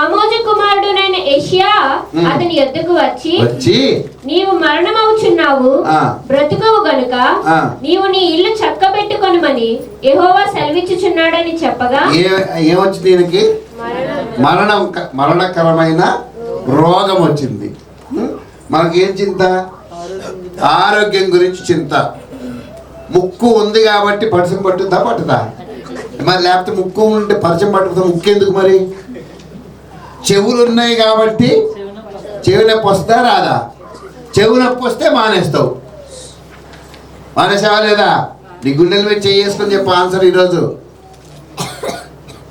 ఆమోజు కుమారుడునైన యెషయా అతని యొద్దకు వచ్చి నీవు మరణమవుచున్నావు, బ్రతుకవు గనుక నీవు నీ ఇల్లు చక్కబెట్టుకొనుమని యెహోవా సెలవిచ్చుచున్నాడని చెప్పగా, ఏమొచ్చింది? దీనికి మరణకరమైన రోగం వచ్చింది. మనకేం చింత? ఆరోగ్యం గురించి చింత. ముక్కు ఉంది కాబట్టి పరిచయం పట్టుద్దా? పట్టుదా? మరి లేకపోతే ముక్కు ఉంటే పరిచయం పట్టుకుందా? ముక్కు ఎందుకు మరి? చెవులు ఉన్నాయి కాబట్టి చెవి నొప్పి వస్తుందా రాదా? చెవి నొప్పి వస్తే మానేస్తావు. మానేసావా లేదా? నీ గుండెల మీద చేసుకొని చెప్పు ఆన్సర్ ఈరోజు.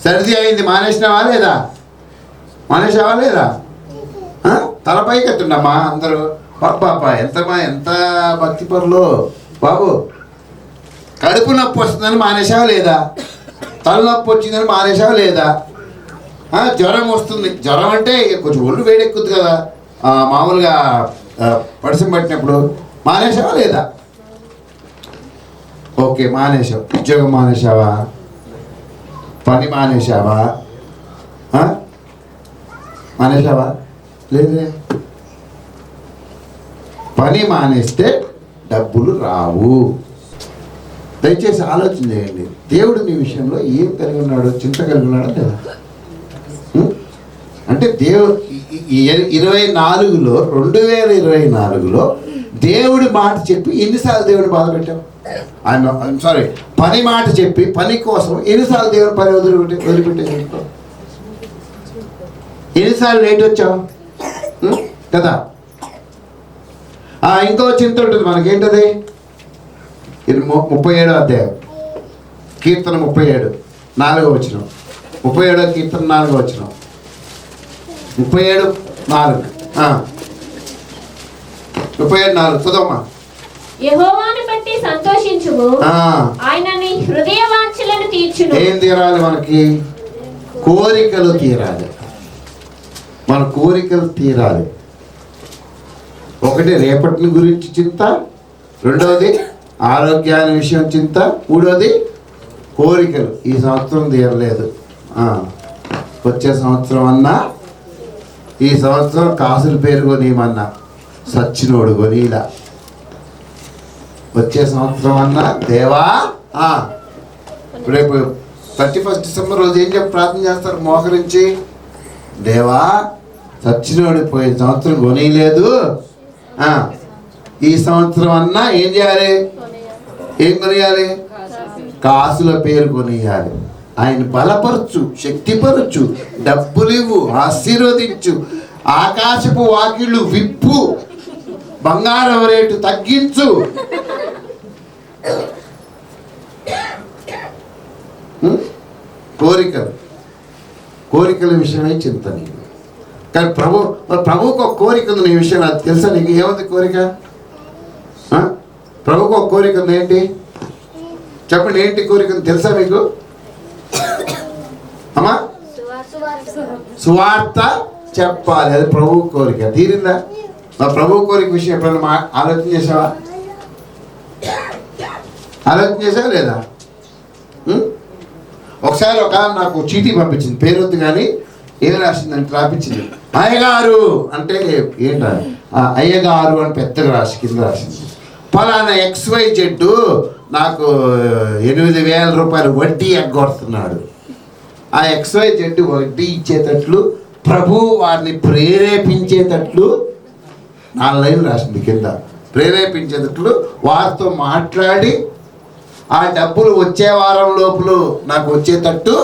సర్ది అయింది, మానేసినావా లేదా? మానేసావా లేదా? తలపైకి ఎత్తుండమ్మా అందరూ. పాపా ఎంత భక్తి పరులు బాబు. కడుపు నొప్పి వస్తుందని మానేసావా లేదా? తలనొప్పి వచ్చిందని మానేసావా లేదా? జ్వరం వస్తుంది, జ్వరం అంటే కొంచెం ఒళ్ళు వేడెక్కుద్ది కదా మామూలుగా పడిసం పట్టినప్పుడు, మానేసావా లేదా? ఓకే, మానేసావు. ఉద్యోగం మానేసావా? పని మానేసావా? మానేసావా? లేదే. పని మానేస్తే డబ్బులు రావు. దయచేసి ఆలోచన చేయండి. దేవుడు నీ విషయంలో ఏం కలిగి ఉన్నాడు? చింత కలిగి ఉన్నాడా లేదా? అంటే దేవుడు 2024లో దేవుడి మాట చెప్పి ఎన్నిసార్లు దేవుడిని బాధ పెట్టావు? సారీ, పని మాట చెప్పి పని కోసం ఎన్నిసార్లు దేవుని పని వదిలిపెట్టావు? ఎన్నిసార్లు లేట్ వచ్చావు కదా? ఇంకో చింత ఉంటుంది మనకేంటది? ఇది 37వ అధ్యాయం, కీర్తన 37 4వ వచనం. 37వ కీర్తన 4వ వచనం. 37:4 37:4 చదవమ్మా. యెహోవాను బట్టి సంతోషించుము, ఆయన నీ హృదయ వాంఛలను తీర్చును. ఏం తీరాలి మనకి? కోరికలు తీరాలి. మన కోరికలు తీరాలి. ఒకటి రేపటి గురించి చింత, రెండవది ఆరోగ్యాన్ని విషయం చింత, మూడవది కోరికలు. ఈ సంవత్సరం తీరలేదు, వచ్చే సంవత్సరం అన్నా, ఈ సంవత్సరం కాసులు పేరు కొనియమన్నా సచ్చినోడు కొనిలా. వచ్చే సంవత్సరం అన్నా దేవా. రేపు 31 డిసెంబర్ రోజు ఏం చెప్పి ప్రార్థన చేస్తారు? మోకరించి, దేవా సచ్చినోడు పోయిన సంవత్సరం కొనియలేదు, ఈ సంవత్సరం అన్నా ఏం చేయాలి? ఏం కొనియాలి? కాసుల పేరు కొనియాలి. ఆయన బలపరచు, శక్తిపరచు, డబ్బులు ఇవ్వు, ఆశీర్వదించు, ఆకాశపు వాకిళ్ళు విప్పు, బంగారం రేటు తగ్గించు. కోరికల విషయమై చింత నీకు. కానీ ప్రభువుకు ఒక కోరిక ఉంది. నీ విషయం నాకు తెలుసా? నీకు ఏముంది కోరిక? ప్రభువుకు ఒక కోరిక ఉంది. ఏంటి చెప్పండి, ఏంటి కోరిక ఉంది తెలుసా మీకు? అమ్మా, సువార్త చెప్పాలి, అది ప్రభువు కోరిక. తీరిందా? మా ప్రభువు కోరిక విషయం ఎప్పుడైనా ఆలోచన చేసావా? ఆలోచన చేసావా లేదా? ఒకసారి ఒక నాకు చీటీ పంపించింది, పేరొద్దు కానీ ఏం రాసిందంటే రాపించింది. అయ్యగారు అంటే ఏంటా, అయ్యగారు అని పెద్దగా రాసి కింద రాసింది. ఫలానా XYZ నాకు 8,000 రూపాయలు వడ్డీ ఎగ్గొడుతున్నాడు. ఆ XYZ వడ్డీ ఇచ్చేటట్లు ప్రభు వారిని ప్రేరేపించేటట్లు 4 లైన్లు రాసింది కింద. ప్రేరేపించేటట్లు వారితో మాట్లాడి ఆ డబ్బులు వచ్చే వారం లోపల నాకు వచ్చేటట్టు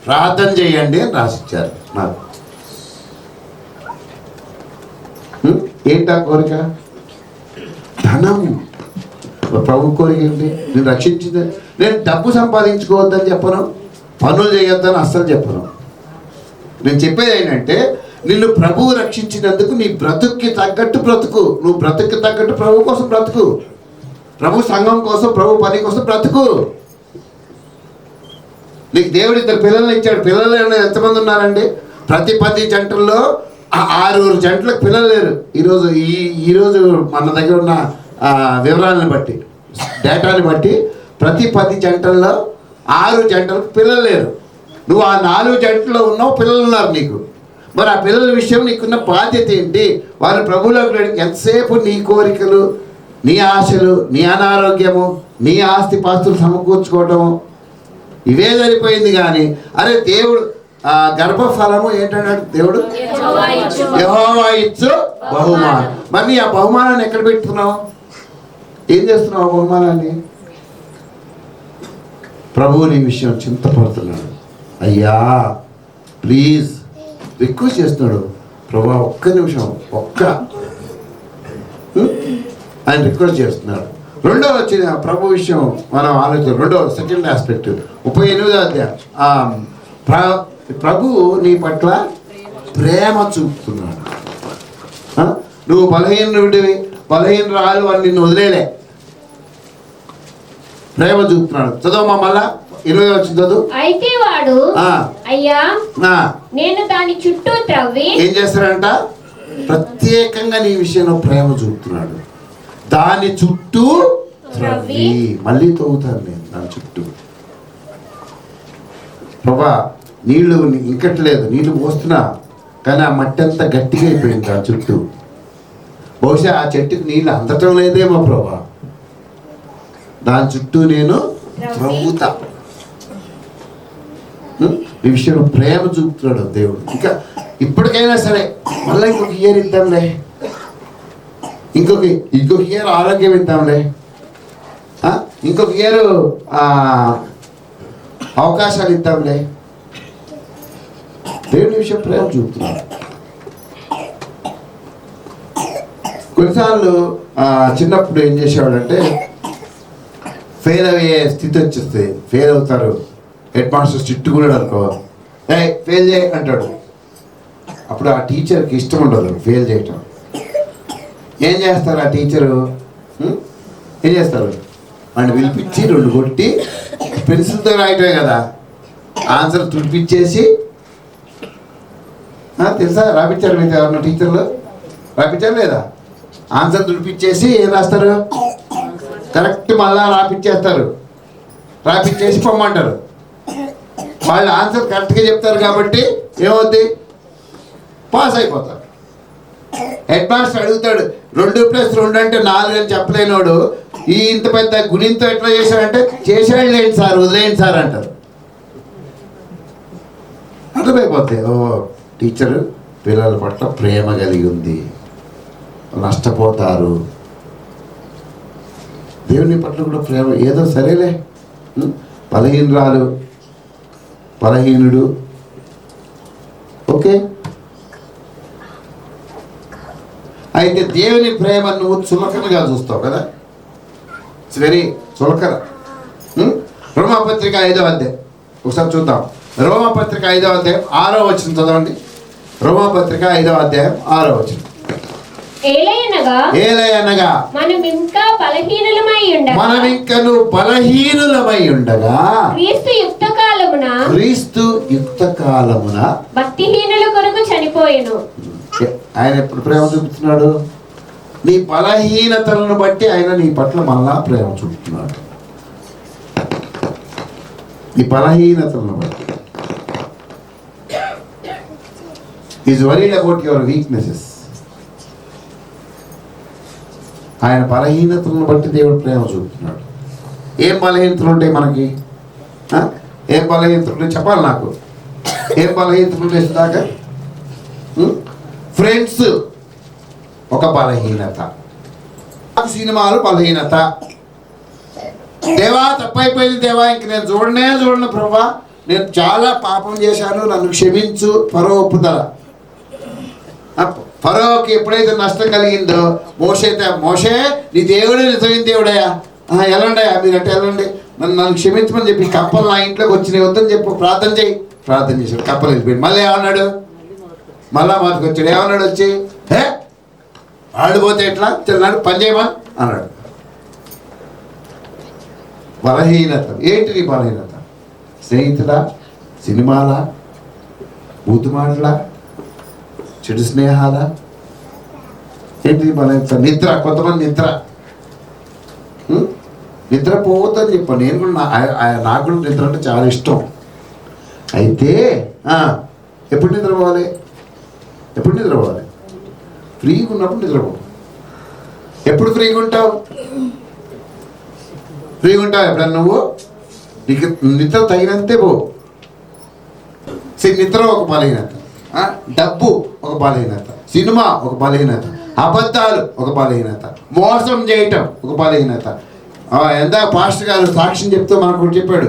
ప్రార్థన చేయండి అని రాసిచ్చారు నాకు. ఏంటా కోరిక? ధనం. ప్రభు కోరిక ఏంటి? నేను రక్షించింది. నేను డబ్బు సంపాదించుకోవద్దని చెప్పను, పనులు చేయొద్దని అస్సలు చెప్పను. నేను చెప్పేది ఏంటంటే, నిన్ను ప్రభువు రక్షించినందుకు నీ బ్రతుక్కి తగ్గట్టు బ్రతుకు. నువ్వు బ్రతుక్కి తగ్గట్టు ప్రభు కోసం బ్రతుకు, ప్రభు సంఘం కోసం, ప్రభు పని కోసం బ్రతుకు. నీకు దేవుడు 2 పిల్లల్ని ఇచ్చాడు. పిల్లలు ఎంతమంది ఉన్నారండి? ప్రతి 10 జంటల్లో 6 జంటలకు పిల్లలు లేరు. ఈరోజు మన దగ్గర ఉన్న వివరాలను బట్టి, డేటాని బట్టి ప్రతి 10 జంటల్లో 6 జంటలకు పిల్లలు లేరు. నువ్వు ఆ 4 జంటల్లో ఉన్నావు, పిల్లలు ఉన్నారు నీకు. మరి ఆ పిల్లల విషయం నీకున్న బాధ్యత ఏంటి? వారి ప్రభువులోకి ఎంతసేపు నీ కోరికలు, నీ ఆశలు, నీ అనారోగ్యము, నీ ఆస్తి పాస్తులు సమకూర్చుకోవటము, ఇవే సరిపోయింది. కానీ అరే దేవుడు గర్భఫలము ఏంటన్నాడు దేవుడు? యెహోవా ఇచ్చు బహుమానం. మరి ఆ బహుమానాన్ని ఎక్కడ పెట్టుకున్నావు? ఏం చేస్తున్నావు ఆ బహుమానాన్ని? ప్రభువు నీ విషయం చింతపడుతున్నాడు. అయ్యా ప్లీజ్ రిక్వెస్ట్ చేస్తున్నాడు. ప్రభా ఒక్క నిమిషం, ఆయన రిక్వెస్ట్ చేస్తున్నాడు. రెండో వచ్చిన ప్రభు విషయం మనం ఆలోచన. సెకండ్ ఆస్పెక్ట్ 38వ అధ్యాయం. ప్రభు నీ పట్ల ప్రేమ చూపుతున్నాడు. నువ్వు బలహీనరాలు అని నిన్ను వదిలేలే, ప్రేమ చూపుతున్నాడు. చదవమ్మా మళ్ళా 20 వచ్చింది చదువు. అయితే వాడు అయ్యా నేను దాని చుట్టూ త్రవ్వి. ఏం చేస్తాడంట? ప్రత్యేకంగా నీ విషయంలో ప్రేమ చూపుతున్నాడు. దాని చుట్టూ త్రవ్వి, మళ్ళీ తవ్వుతాను నేను దాని చుట్టూ. ప్రభా నీళ్లు ఇంకట్లేదు, నీళ్లు పోస్తున్నా కానీ ఆ మట్టి అంతా గట్టిగా అయిపోయింది దాని చుట్టూ. బహుశా ఆ చెట్టుకి నీళ్ళు అందటం లేదేమో ప్రభా, దాని చుట్టూ నేను త్రవ్వుతా. ఈ విషయంలో ప్రేమ చూపుతున్నాడు దేవుడు. ఇంకా ఇప్పటికైనా సరే మళ్ళీ ఇంకొక ఇయర్ ఇద్దాంలే, ఇంకొక ఇయర్ ఆరోగ్యం ఇద్దాంలే, ఇంకొక ఇయర్ అవకాశాలు ఇద్దాంలే. దేవుని విషయం ప్రేమ చూపుతున్నాడు. కొన్నిసార్లు చిన్నప్పుడు ఏం చేసేవాడంటే, ఫెయిల్ అయ్యే స్థితి వచ్చేస్తే ఫెయిల్ అవుతారు. హెడ్ మాస్టర్ చిట్టుకున్నాడు అనుకో, ఫెయిల్ చేయ అంటాడు. అప్పుడు ఆ టీచర్కి ఇష్టం ఉండదు ఫెయిల్ చేయటం. ఏం చేస్తారు ఆ టీచరు? ఏం చేస్తారు? వాడిని పిలిపించి 2 కొట్టి పెన్సిల్తో రాయటమే కదా, ఆన్సర్ తుడిపించేసి, తెలుసా రాపించారు మీకు ఎవరన్నా టీచర్లు? రాపించారు లేదా? ఆన్సర్ తుడిపించేసి ఏం రాస్తారు? కరెక్ట్ మళ్ళా రాపించేస్తారు. రాపించేసి పొమ్మంటారు. వాళ్ళు ఆన్సర్ కరెక్ట్గా చెప్తారు కాబట్టి ఏమవుద్ది? పాస్ అయిపోతారు. హెడ్ మాస్టర్ అడుగుతాడు 2+2 అంటే 4 అని చెప్పలేనోడు ఇంత పెద్ద గుణింతో ఎట్లా చేశాడంటే, చేశాడు లేండి సార్, వదిలేయండి సార్ అంటారు. అర్థమైపోతాయి. ఓ టీచరు పిల్లల పట్ల ప్రేమ కలిగి ఉంది, నష్టపోతారు. దేవుని పట్ల కూడా ప్రేమ. ఏదో సరేలే, బలహీనుడు, ఓకే అయితే దేవుని ప్రేమ నువ్వు చులకనగా చూస్తావు కదా, ఇట్స్ వెరీ చులకన. రోమాపత్రిక 5వ అధ్యాయం ఒకసారి చూద్దాం. రోమాపత్రిక 5వ అధ్యాయం 6వ వచనం చదవండి. రోమాపత్రిక 5వ అధ్యాయం 6వ వచనం. ఏలయనగా మనం ఇంకను బలహీనులమై ఉండగా క్రీస్తు యుక్త కాలమున భక్తిహీనుల కొరకు చనిపోయెను. ఆయన ఎప్పుడు ప్రేమ చూపుతున్నాడు? నీ బలహీనతలను బట్టి ఆయన నీ పట్ల మళ్ళా ప్రేమ చూపుతున్నాడు. నీ బలహీనతలను బట్టి. Is worried about your weaknesses. ఆయన బలహీనతలను బట్టి దేవుడు ప్రేమ చూపుతున్నాడు. ఏం బలహీనతలు ఉంటాయి మనకి? ఏం బలహీనతలు ఉంటాయి చెప్పాలి నాకు. ఏం బలహీనతలు ఉంటాయి దాకా? ఫ్రెండ్స్ ఒక బలహీనత, సినిమాలు బలహీనత. దేవా తప్పైపోయింది దేవా, ఇంక నేను చూడను ప్రభా, నేను చాలా పాపం చేశాను, నన్ను క్షమించు. ఫరో ఒప్పుదల. ఫరోకి ఎప్పుడైతే నష్టం కలిగిందో మోషే నీ దేవుడే నిజమైన దేవుడయా, వెళ్ళండి మీరంటే వెళ్ళండి, నన్ను క్షమించమని చెప్పి కప్పలు నా ఇంట్లోకి వచ్చినాయి వద్దని చెప్పు, ప్రార్థన చేశాడు. కప్పలు వెళ్ళిపోయింది. మళ్ళీ ఏమన్నాడు? మళ్ళా మాకు వచ్చాడు. ఏమన్నాడు? వచ్చి ఆడిపోతే ఎట్లా తిన్నాడు, పని చేయమా అన్నాడు. బలహీనత ఏంటి? నీ బలహీనత స్నేహితులా, సినిమాలా, బూతుమాటలా, చెడు స్నేహాలా? ఏంటి బలహీనత? నిద్ర. కొంతమంది నిద్రపోవద్దని చెప్పాను. నేను కూడా నాకు కూడా నిద్ర అంటే చాలా ఇష్టం. అయితే ఎప్పుడు నిద్రపోవాలి? ఫ్రీగా ఉన్నప్పుడు నిద్రపో. ఎప్పుడు ఫ్రీగా ఉంటావు ఎప్పుడన్నా నువ్వు? నీకు నిద్ర తగినంతే పో. నిద్ర ఒక బలహీనత, డబ్బు ఒక బలహీనత, సినిమా ఒక బలహీనత, అబద్ధాలు ఒక బలహీనత, మోసం చేయటం ఒక బలహీనత. ఎంత పాస్టర్ గారు సాక్ష్యం చెప్తూ మనకు చెప్పాడు,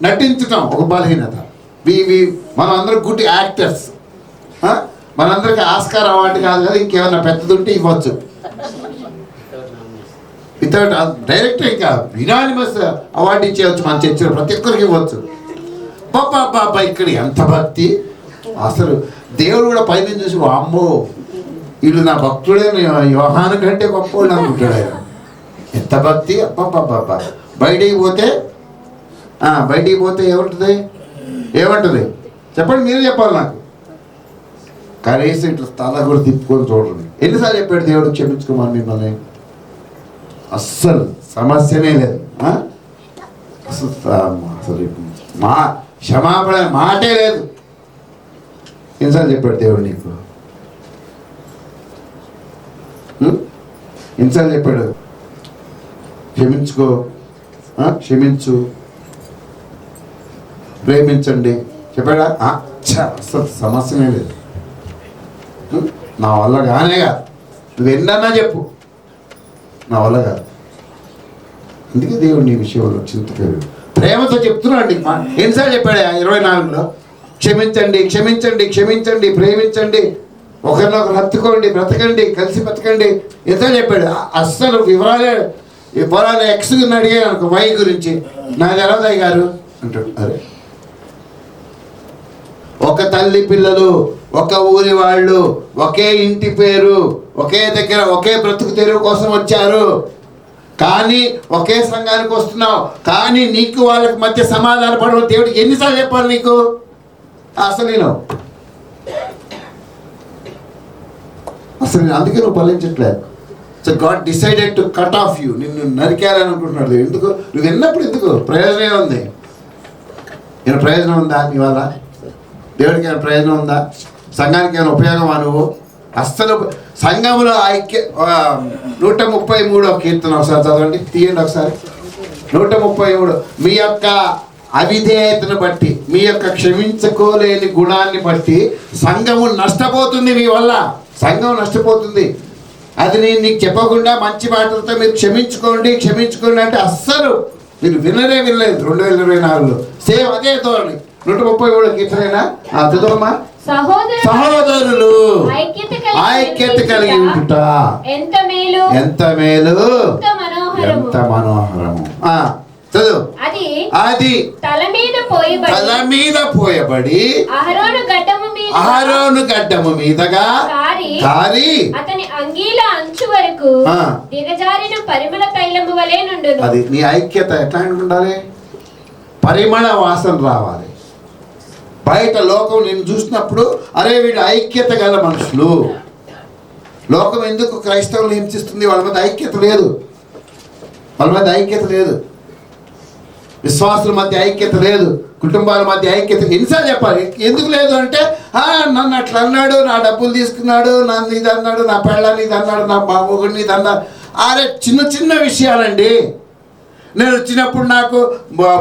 నటించటం ఒక బలహీనత. మనం అందరం గుడ్ యాక్టర్స్. మనందరికీ ఆస్కార్ అవార్డు కాదు కదా, ఇంకేమైనా పెద్దది ఉంటే ఇవ్వచ్చు. వితౌట్ డైరెక్ట్ ఇంకా యునానిమస్ అవార్డు ఇచ్చేయచ్చు. మన చర్చిలో ప్రతి ఒక్కరికి ఇవ్వచ్చు. బాబా ఇక్కడ ఎంత భక్తి! అసలు దేవుడు కూడా పైన చూసి అమ్మో వీళ్ళు నా భక్తుడే, యోహాను కంటే గొప్పవాళ్ళు అనుకుంటాడు ఆయన. ఎంత భక్తి! అబ్బాబ్బాబ్బా. బయటికి పోతే ఏమంటుంది చెప్పండి, మీరే చెప్పాలి నాకు. కనీసం ఇట్లా తల కూడా తిప్పుకొని చూడండి. ఎన్నిసార్లు చెప్పాడు దేవుడు క్షమించుకోమని మిమ్మల్ని? అస్సలు సమస్యనే లేదు. అసలు మా క్షమాపణ మాటే లేదు. ఎన్నిసార్లు చెప్పాడు దేవుడు నీకు? ఎన్నిసార్లు చెప్పాడు క్షమించు, ప్రేమించండి చెప్పాడా? అసలు సమస్యనే లేదు. నా వల్ల కానే కాదు, నువ్వు ఎన్నన్నా చెప్పు, నా వల్ల కాదు. అందుకే దేవుడు నీ విషయంలో చింతలేదు. ప్రేమతో చెప్తున్నాడు. ఎన్నిసార్లు చెప్పాడు 24లో? క్షమించండి, ప్రేమించండి, ఒకరినొకరు హత్తుకోండి, బ్రతకండి, కలిసి బ్రతకండి. ఎంతగా చెప్పాడు. అస్సలు వివరాలు ఎక్స్ అడిగాను అనుకో, వై గురించి నాకు తెలవదయ్య గారు అంటాడు. అరే, ఒక తల్లి పిల్లలు, ఒక ఊరి వాళ్ళు, ఒకే ఇంటి పేరు, ఒకే దగ్గర ఒకే బ్రతుకు తెరువు కోసం వచ్చారు, కానీ ఒకే సంఘానికి వస్తున్నావు, కానీ నీకు వాళ్ళకి మధ్య సమాధాన పడవు. దేవుడు ఎన్నిసార్లు చెప్పాలి నీకు? అసలు అందుకే నువ్వు ఫలించట్లేదు. So God decided to cut off you. నిన్ను నరికేయాలని అనుకుంటున్నాడు. ఎందుకు? నువ్వు విన్నప్పుడు ఎందుకు? ప్రయోజనం ఉంది. నేను ప్రయోజనం ఉందా నీ వల్ల? దేవుడికి ఏమైనా ప్రయోజనం ఉందా? సంఘానికి ఏమైనా ఉపయోగమా నువ్వు? అస్సలు సంఘంలో 133వ కీర్తన ఒకసారి చదవండి, తీయండి ఒకసారి. 133. మీ యొక్క అవిధేయతను బట్టి, మీ యొక్క క్షమించుకోలేని గుణాన్ని బట్టి సంఘము నష్టపోతుంది. మీ వల్ల సంఘం నష్టపోతుంది. అది నేను నీకు చెప్పకుండా మంచి మాటలతో మీరు క్షమించుకోండి అంటే అస్సలు మీరు వినలేదు. 2024లో సేమ్ అదే ధోరణి. 137 కీర్తనేనా? చదవమ్మా. సహోదరులు ఐక్యత కలిగి ఉంటుట ఎంత మేలు, ఎంత మనోహరము. చదువు. అది తల మీద పోయబడి అహరోను గడ్డము మీదగా కారి అతని అంగీల అంచు వరకు దిగజారిన పరిమళ తైలము వలె నుండును. అది నీ ఐక్యత ఎట్లా ఉండాలి? పరిమళ వాసన రావాలి. బయట లోకం నేను చూసినప్పుడు అరే వీడు ఐక్యత గల మనుషులు. లోకం ఎందుకు క్రైస్తవులు హింసిస్తుంది? వాళ్ళ మధ్య ఐక్యత లేదు. విశ్వాసుల మధ్య ఐక్యత లేదు. కుటుంబాల మధ్య ఐక్యత. ఎన్నిసార్లు చెప్పాలి? ఎందుకు లేదు అంటే నన్ను అట్లా అన్నాడు, నా డబ్బులు తీసుకున్నాడు, నన్ను ఇది అన్నాడు, నా పెళ్ళాన్ని ఇది అన్నాడు, నా మొగుడిని ఇది అన్నాడు. అరే చిన్న చిన్న విషయాలండి. నేను వచ్చినప్పుడు నాకు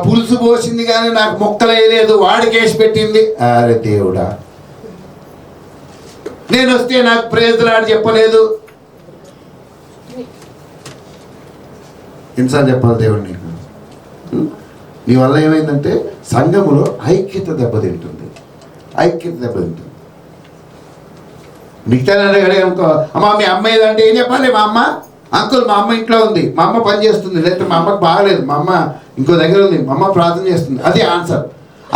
పులుసు పోసింది కానీ నాకు మొక్కలు వేయలేదు, వాడికి వేసి పెట్టింది. అరే దేవుడా, నేను వస్తే నాకు ప్రేజలాడు చెప్పలేదు. ఎన్నిసార్లు చెప్పాలి దేవుడు నీకు? నీ వల్ల ఏమైందంటే సంఘములో ఐక్యత దెబ్బతింటుంది. మిగతా అడిగానుకో, అమ్మ మీ అమ్మ ఏదంటే ఏం చెప్పాలి? మా అమ్మ అంకుల్ మా అమ్మ ఇంట్లో ఉంది, మా అమ్మ పని చేస్తుంది, లేకపోతే మా అమ్మకి బాగలేదు, మా అమ్మ ఇంకో దగ్గర ఉంది, మా అమ్మ ప్రార్థన చేస్తుంది. అది ఆన్సర్.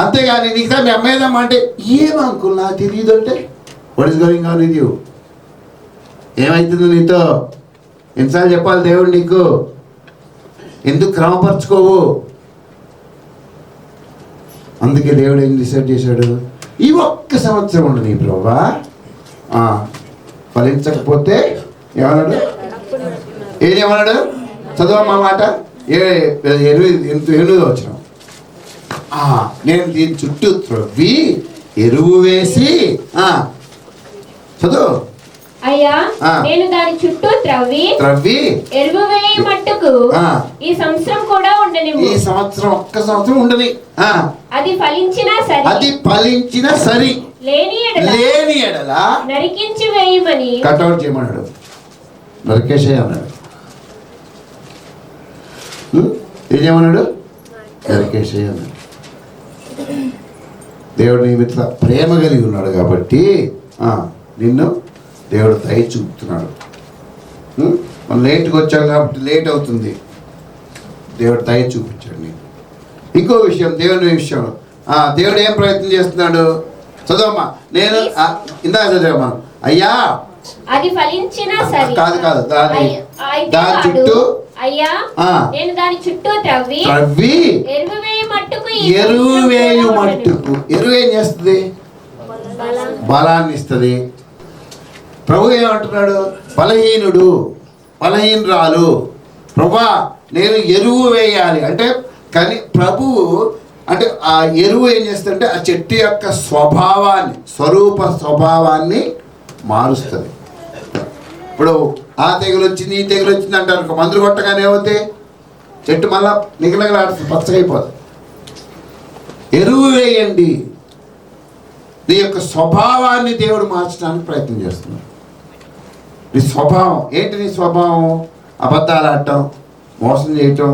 అంతేగాని నీకు మీ అమ్మ ఏదమ్మా అంటే ఏం అంకుల్ నాకు తెలియదు అంటే what is going on with you? ఏమవుతుంది నీతో? ఎన్నిసార్లు చెప్పాలి దేవుడు నీకు? ఎందుకు క్రమపరచుకోవు? అందుకే దేవుడు ఏం డిసైడ్ చేశాడు? ఈ ఒక్క సంవత్సరం ఉండు నీ ప్రభువా, ఫలించకపోతే ఏమన్నాడు? ఏమన్నాడు? చదవమ్మా మాట. 8వ వచనం. నేను దీని చుట్టూ త్రవ్వి ఎరువు వేసి చదువు. అయ్యా నేను దాని చుట్టూ త్రవ్వి ఎరువు వేయ మట్టుకు ఈ సంవత్సరం కూడా ఉండని. ఈ సంవత్సరం ఒక్క సంవత్సరం ఉండని. అది ఫలించిన సరి లేని ఎడల నరికించి వేయమని కట్అవుట్ చేయమన్నాడు. నరికేసే అన్నాడు. ఏమన్నాడు? నరికేసే అన్నాడు. దేవుడు నీ మీద ప్రేమ కలిగి ఉన్నాడు కాబట్టి నిన్ను దేవుడు దయ చూపుతున్నాడు. మనం లేట్గా వచ్చాం కాబట్టి లేట్ అవుతుంది. దేవుడు దయ చూపించాడు నీకు. ఇంకో విషయం, దేవుని విషయంలో దేవుడు ఏం ప్రయత్నం చేస్తున్నాడు? చదవమ్మా. నేను ఇందాక చదివా. అయ్యా అది ఫలించిన కాదు దాని చుట్టూ నేను దాని చుట్టూ త్రవ్వి ఎరువు వేయు మట్టుకు. ఎరువు ఏం చేస్తుంది? బలాన్ని ఇస్తుంది. ప్రభు ఏమంటున్నాడు? బలహీనురాలు ప్రభువా నేను ఎరువు వేయాలి అంటే. కానీ ప్రభువు అంటే ఆ ఎరువు ఏం చేస్తుందంటే ఆ చెట్టు యొక్క స్వభావాన్ని మారుస్తుంది. ఇప్పుడు ఆ తెగులు వచ్చింది, ఈ తెగులు వచ్చింది అంటారు. మందులు కొట్టగానే ఏమవుతాయి? చెట్టు మళ్ళా నిగలగలాడుతుంది, పచ్చగైపోతుంది. ఎరువు వేయండి. నీ యొక్క స్వభావాన్ని దేవుడు మార్చడానికి ప్రయత్నం చేస్తున్నాడు. నీ స్వభావం ఏంటి? నీ స్వభావం అబద్ధాలు ఆడటం, మోసం చేయటం,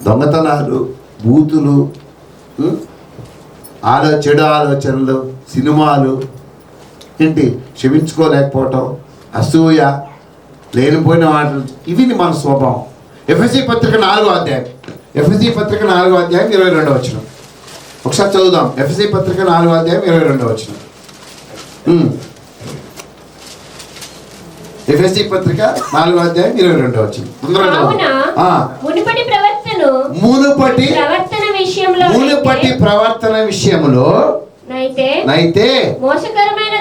దొంగతనాలు, బూతులు, చెడు ఆలోచనలు, సినిమాలు, ఏంటి క్షమించుకోలేకపోవటం, అసూయ, లేనిపోయిన మాటలు, ఇవి మన స్వభావం. ఎఫెసీ పత్రిక 4వ అధ్యాయం 22వ వచనం ఒకసారి చదువుదాం. ఎఫెసీ పత్రిక 4వ అధ్యాయం 22వ వచనం. ఎఫెసీ పత్రిక 4వ అధ్యాయం 22వ వచనం. మునుపటి ప్రవర్తన విషయంలో నైతే మోసకరమైన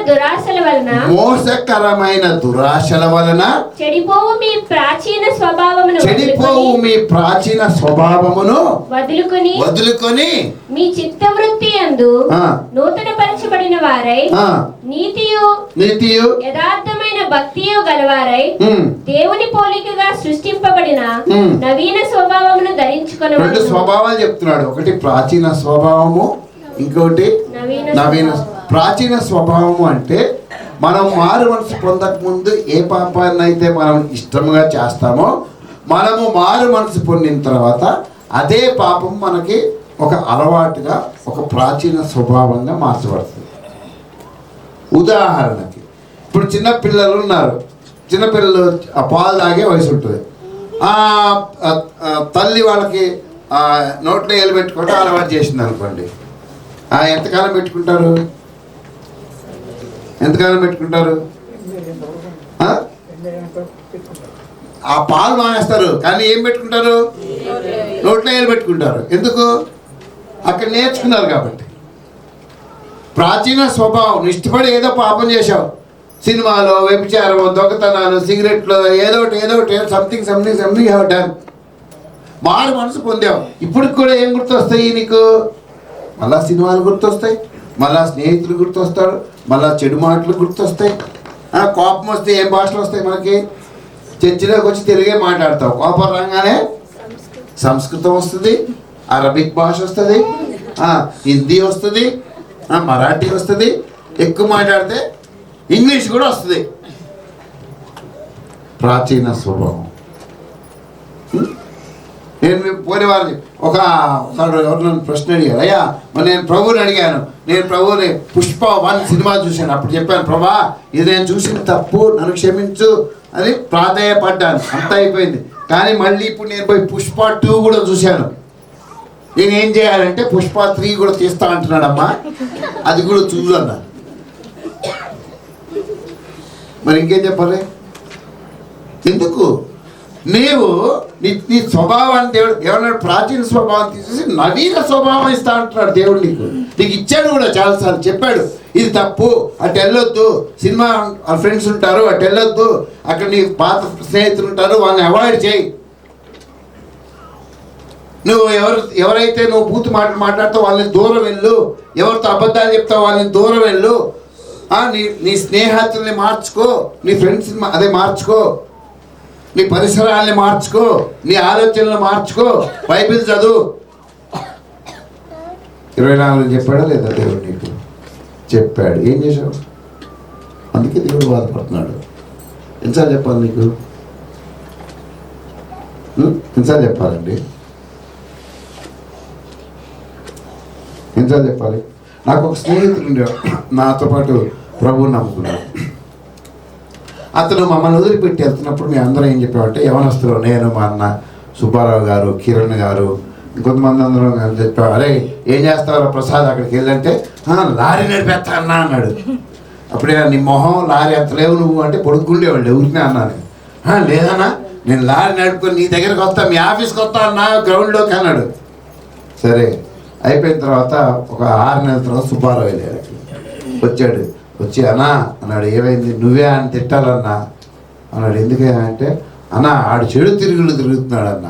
దురాశల వలన చెడిపోవు మీ ప్రాచీన స్వభావమును వదులుకొని మీ చిత్తవృత్తి యందు నూతన పరచబడిన వారై నీతియు యథార్థమైన భక్తియు గలవారై దేవుని పోలికగా సృష్టింపబడిన నవీన స్వభావమును ధరించుకొనవలెను. 2 స్వభావాలు చెప్తున్నాడు. ఒకటి ప్రాచీన స్వభావము, ఇంకోటి నవీన. ప్రాచీన స్వభావము అంటే మనం మారు మనసు పొందక ముందు ఏ పాపాన్ని అయితే మనం ఇష్టంగా చేస్తామో మనము మారు మనసు పొందిన తర్వాత అదే పాపం మనకి ఒక అలవాటుగా, ఒక ప్రాచీన స్వభావంగా మార్చబడుతుంది. ఉదాహరణకి ఇప్పుడు చిన్నపిల్లలు ఉన్నారు, చిన్నపిల్లలు ఆ పాలు తాగే వయసు ఉంటుంది. తల్లి వాళ్ళకి నోట్లో ఏలు పెట్టుకుంటే అలవాటు చేసింది అనుకోండి, ఎంతకాలం పెట్టుకుంటారు? ఎంతకాలం పెట్టుకుంటారు? ఆ పాలు మానేస్తారు, కానీ ఏం పెట్టుకుంటారు? నోట్లో ఏలు పెట్టుకుంటారు. ఎందుకు? అక్కడ నేర్చుకున్నారు కాబట్టి. ప్రాచీన స్వభావం, ఇష్టపడి ఏదో పాపం చేశావు, సినిమాలో వ్యభిచారం, దొంగతనాలు, సిగరెట్లు, ఏదో ఒకటి సంథింగ్ హ్యావ్ డన్. మారు మనసు పొందావు. ఇప్పటికి కూడా ఏం గుర్తొస్తాయి నీకు? మళ్ళా సినిమాలు గుర్తొస్తాయి, మళ్ళా స్నేహితులు గుర్తొస్తారు, మళ్ళా చెడు మాటలు గుర్తొస్తాయి. కోపం వస్తే ఏం భాషలు వస్తాయి మనకి? చర్చిలోకి వచ్చి తెలుగే మాట్లాడతావు, కోపం రాగానే సంస్కృతం వస్తుంది, అరబిక్ భాష వస్తుంది, హిందీ వస్తుంది, మరాఠీ వస్తుంది, ఎక్కువ మాట్లాడితే ఇంగ్లీష్ కూడా వస్తుంది. ప్రాచీన స్వభావం. నేను పోయిన వారిని ఎవరు నన్ను ప్రశ్న అడిగారు, అయ్యా మరి నేను ప్రభువుని అడిగాను, నేను ప్రభువుని పుష్ప 1 సినిమా చూశాను, అప్పుడు చెప్పాను, ప్రభా ఇది నేను చూసిన తప్పు, నన్ను క్షమించు అని ప్రాధేయపడ్డాను, అంతా అయిపోయింది. కానీ మళ్ళీ ఇప్పుడు నేను పోయి పుష్ప 2 కూడా చూశాను, నేను ఏం చేయాలంటే పుష్ప 3 కూడా తీస్తా అంటున్నాడమ్మా, అది కూడా చూడన్నా. మరి ఇంకేం చెప్పాలి? ఎందుకు? నీవు నీ స్వభావాన్ని దేవుడు ఏమన్నాడు? ప్రాచీన స్వభావం తీసేసి నవీన స్వభావం ఇస్తా అంటున్నాడు దేవుడు. నీకు ఇచ్చాడు కూడా, చాలాసార్లు చెప్పాడు, ఇది తప్పు, అటు వెళ్ళొద్దు, సినిమా ఫ్రెండ్స్ ఉంటారు అటు వెళ్ళొద్దు, అక్కడ నీ పాత స్నేహితులు ఉంటారు వాళ్ళని అవాయిడ్ చేయి, నువ్వు ఎవరైతే నువ్వు బూతు మాటలు మాట్లాడతావు వాళ్ళని దూరం వెళ్ళు, ఎవరితో అబద్ధాలు చెప్తావు వాళ్ళని దూరం వెళ్ళు, నీ స్నేహితుల్ని మార్చుకో, నీ ఫ్రెండ్స్ని అదే మార్చుకో, నీ పరిసరాల్ని మార్చుకో, నీ ఆలోచనలు మార్చుకో, బైబిల్ చదువు. 24 చెప్పాడా లేదా దేవుడు? నీకు చెప్పాడు, ఏం చేశావు? అందుకే దేవుడు బాధపడుతున్నాడు. ఎన్నిసార్లు చెప్పాలి నీకు? ఎన్నిసార్లు చెప్పాలండి? ఎన్నిసార్లు చెప్పాలి? నాకు ఒక స్నేహితుడు ఉండేవాడు, నాతో పాటు ప్రభువుని నమ్ముకున్నాడు. అతను మమ్మల్ని వదిలిపెట్టి వెళ్తున్నప్పుడు మేము అందరం ఏం చెప్పామంటే, యవనస్తులు, నేను, మా అన్న సుబ్బారావు గారు, కిరణ్ గారు, ఇంకొంతమంది అందరం చెప్పాం, అరే ఏం చేస్తారో ప్రసాద్ అక్కడికి వెళ్ళంటే, లారీ నడిపేస్తా అన్నా అన్నాడు. అప్పుడే నీ మొహం లారీ ఎత్తలేవు నువ్వు అంటే పొడుక్కుండేవాళ్ళు, ఎవరినే అన్నాను. లేదన్నా నేను లారీ నడుపుకొని నీ దగ్గరికి వస్తా, మీ ఆఫీస్కి వస్తా అన్నా గ్రౌండ్లోకి అన్నాడు. సరే అయిపోయిన తర్వాత ఒక 6 నెలల తర్వాత సుబ్బారావు వెళ్ళాడు, వచ్చాడు, వచ్చి అన్నా అన్నాడు, ఏమైంది? నువ్వే ఆయన తిట్టాలన్నా అన్నాడు. ఎందుకైనా అంటే, అన్నా ఆడు చెడు తిరుగులు తిరుగుతున్నాడు అన్న.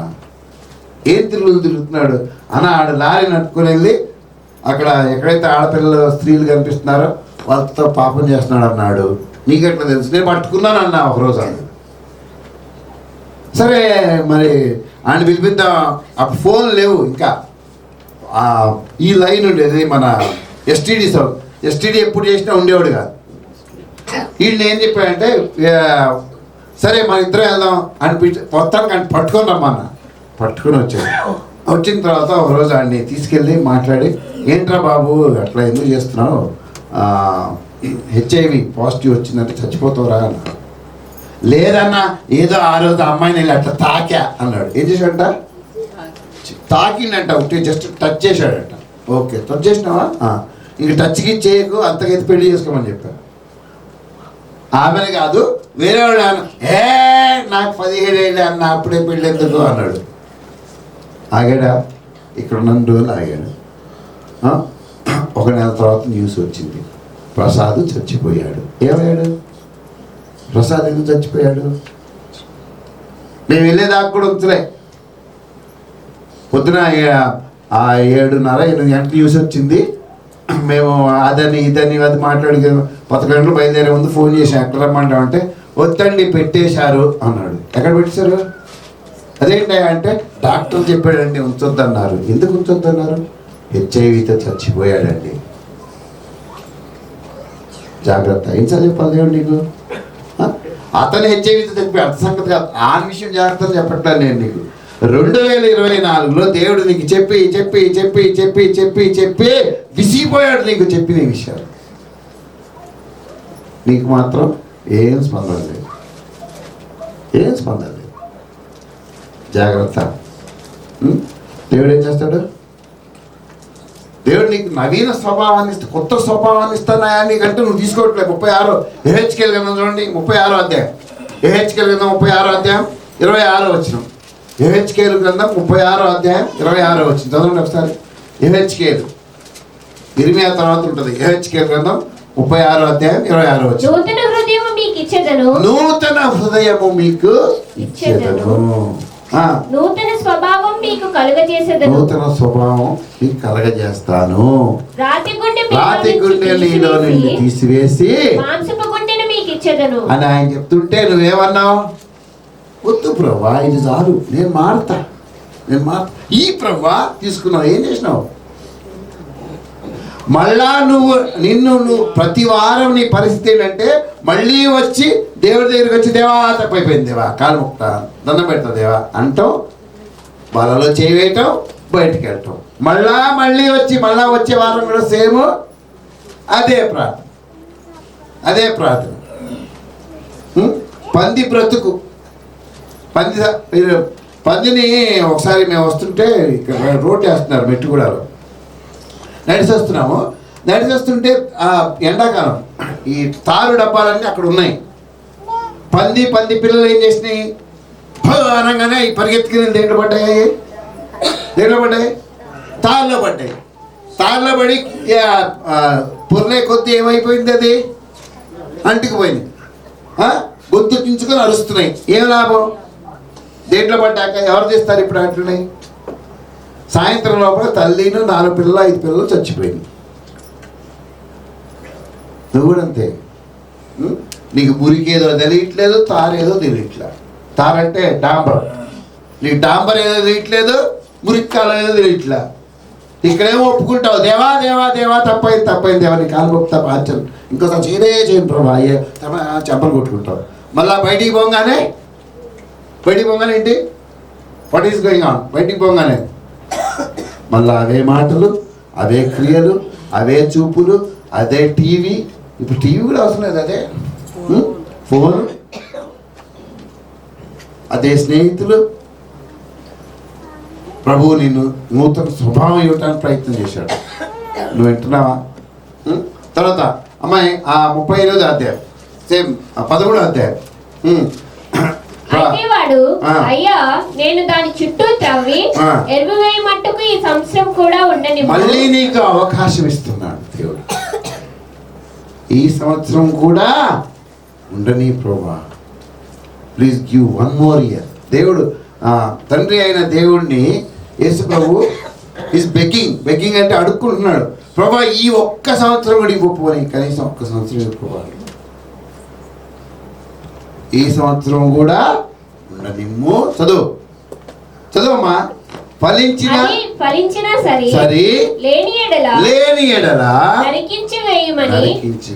ఏం తిరుగులు తిరుగుతున్నాడు అన్న? ఆడు లారీ నడుపుకొని వెళ్ళి అక్కడ ఎక్కడైతే ఆడపిల్లలు స్త్రీలు కనిపిస్తున్నారో వాళ్ళతో పాపం చేస్తున్నాడు అన్నాడు. నీకెట్లా తెలుసు? నేను పట్టుకున్నాను అన్న ఒకరోజు అన్న. సరే మరి ఆయన పిలిపిద్దాం, అప్పుడు ఫోన్ లేవు ఇంకా, ఈ లైన్ ఉండేది మన ఎస్టీడీ ఎప్పుడు చేసినా ఉండేవాడు కాదు. వీళ్ళు ఏం చెప్పాడంటే, సరే మన ఇద్దరం వెళ్దాం అనిపించి మొత్తానికి ఆయన పట్టుకొని రమ్మన్న. పట్టుకొని వచ్చాడు. వచ్చిన తర్వాత ఒకరోజు ఆయన్ని తీసుకెళ్ళి మాట్లాడి, ఏంట్రా బాబు అట్లా ఎందుకు చేస్తున్నావు? HIV పాజిటివ్ వచ్చిందంటే చచ్చిపోతావురా అన్న. లేదన్నా ఏదో ఆ రోజు అమ్మాయిని వెళ్ళి అట్లా తాకా అన్నాడు. ఏం చేశాడంట? తాకిండంట, ఒకటి జస్ట్ టచ్ చేశాడంట. ఓకే టచ్ చేసినావా? ఇంక టచ్కి చేయకు, అంతకైతే పెళ్లి చేసుకోమని చెప్పారు. ఆమెను కాదు వేరే వాళ్ళు నాకు 17 ఏళ్ళు అన్న, అప్పుడే పెళ్ళి ఎందుకు అన్నాడు. ఆగాడా? ఇక్కడ ఉన్న రోజులు ఆగాడు. ఒక నెల తర్వాత న్యూస్ వచ్చింది, ప్రసాద్ చచ్చిపోయాడు. ఏమయ్యాడు? ప్రసాద్ ఎందుకు చచ్చిపోయాడు? మేము వెళ్ళేదాకా కూడా ఉంచలే. పొద్దున 7:30 8 గంటలకు న్యూస్ వచ్చింది. మేము అదని ఇదని అది మాట్లాడి 10 గంటలు బయలుదేరే ముందు ఫోన్ చేసాం, ఎక్కడ రమ్మంటామంటే వద్దండి పెట్టేశారు అన్నాడు. ఎక్కడ పెట్టేశారు? అదేంటి అంటే డాక్టర్ చెప్పాడండి ఉంచొద్దన్నారు. ఎందుకు ఉంచొద్దన్నారు? HIVతో చచ్చిపోయాడండి. జాగ్రత్త. ఏం సార్ చెప్పాలి దేవుడు నీకు? అతను HIVతో చచ్చిపోయి అర్థ సంగతి కాదు, ఆ విషయం జాగ్రత్తలు చెప్పట్లేదు నేను నీకు. 2024లో దేవుడు నీకు చెప్పి చెప్పి చెప్పి చెప్పి చెప్పి చెప్పి విసిగిపోయాడు నీకు చెప్పిన విషయాలు. నీకు మాత్రం ఏం స్పందన లేదు, ఏం స్పందన లేదు. జాగ్రత్త. దేవుడు ఏం చేస్తాడు? దేవుడు నీకు నవీన స్వభావాన్ని ఇస్తా, కొత్త స్వభావాన్ని ఇస్తానాయా నీకంటే నువ్వు తీసుకోవట్లేదు. 36 ఎహెచ్కేల్ గ్రంథం చూడండి, 36వ అధ్యాయం. ఎహెచ్కేల్ గ్రంథం 36వ అధ్యాయం 26వ వచనం. ఎహెచ్కేల్ గ్రంథం 36వ అధ్యాయం 26వ వచనం చదవండి ఒకసారి. ఎహెచ్కేల్ ఇర్మియా తర్వాత ఉంటుంది. ఎహెచ్కేల్ గ్రంథం 36వ అధ్యాయం 26వ వచనం. నూతన హృదయము మీకు ఇచ్చెదను, నూతన హృదయము మీకు ఇచ్చెదను. నూతన స్వభావం మీకు కలుగజేసేదను. నూతన స్వభావం మీకు కలగజేస్తాను. రాతి గుండె నీలో నుండి తీసివేసి మాంసపు గుండెను మీకు ఇచ్చెదను అని ఆయన చెప్తుంటే నువ్వేమన్నావు? వద్దు ప్రభా, ఇది చాలు, నేను మారుతా. ఈ ప్రభా తీసుకున్నావు, ఏం చేసినావు? మళ్ళా నువ్వు ప్రతి వారం నీ పరిస్థితి ఏంటంటే మళ్ళీ వచ్చి దేవుడి దగ్గరికి వచ్చి దేవా తప్పైపోయింది, దేవా కాలు ముక్తా, దండం పెడతా దేవా అంటావు, వాళ్ళలో చేయవేయటం, బయటికి వెళ్ళటం, మళ్ళీ వచ్చే వారం కూడా సేమ్ అదే ప్రార్థన. పంది బ్రతుకు. పందిని ఒకసారి మేము వస్తుంటే ఇక్కడ రోడ్ వేస్తున్నారు మెట్టుగూడలో, నడిచేస్తుంటే ఎండాకాలం ఈ తారు డబ్బాలన్నీ అక్కడ ఉన్నాయి. పంది పిల్లలు ఏం చేసినాయి? అనగానే ఈ పరిగెత్తుకుని దేంట్లో పడ్డాయి? తారులో పడ్డాయి. తారులో పడి పొర్లే కొద్ది ఏమైపోయింది? అది అంటుకుపోయింది. గొంతు చించుకొని అరుస్తున్నాయి. ఏం లాభం? దేంట్లో పడ్డాక ఎవరు తీస్తారు ఇప్పుడు అట్లనే? సాయంత్రం లోపల తల్లిను 4 పిల్లలు 5 పిల్లలు చచ్చిపోయింది. నువ్వు కూడా అంతే. నీకు మురికేదో తెలియట్లేదు, తారేదో తెలియట్లేదు. తారంటే డాంబర్, నీకు డాంబర్ ఏదో తెలియట్లేదు, మురిక్కాలం ఏదో తెలియట్లేదు. ఇక్కడేమో ఒప్పుకుంటావు, దేవా దేవా దేవా తప్పైంది దేవా, నీ కాలు మొక్తా పాచను, ఇంకోసారి చేయను ప్రభా, చెంపలు కొట్టుకుంటావు. మళ్ళా బయటికి పోగానే ఏంటి? What is going on? బయటికి పోగానే మళ్ళా అవే మాటలు, అవే క్రియలు, అవే చూపులు, అదే టీవీ. ఇప్పుడు టీవీ కూడా అవసరం లేదు, అదే ఫోన్, అదే స్నేహితులు. ప్రభువు నిన్ను నూతన స్వభావం ఇవ్వటానికి ప్రయత్నం చేశాడు. నువ్వు వింటున్నావా? తర్వాత అమ్మాయి 38వ అధ్యాయం, సేమ్ 13వ అధ్యాయం. అయితే వాడు, అయ్యా నేను దాని చుట్టూ త్రవ్వి ఎరువు వేయి మట్టుకు ఈ సంవత్సరం కూడా ఉండని. మళ్ళీ నీకు అవకాశం ఇస్తున్నాడు దేవుడు. ఈ సంవత్సరం కూడా ఉండని ప్రభా, ప్లీజ్ గివ్ 1 more year. దేవుడు తండ్రి అయిన దేవుణ్ణి యేసు ప్రభు ఈజ్ బెగ్గింగ్ అంటే అడుక్కుంటున్నాడు. ప్రభా ఈ ఒక్క సంవత్సరం కూడా ఇవ్వకపోని, కనీసం ఒక్క సంవత్సరం ఇవ్వకపోవాలి. ఈ సంవత్సరం కూడా ఉండనిమ్ము. చదువమ్మా. ఫలించినా సరి లేని ఎడల నరికించి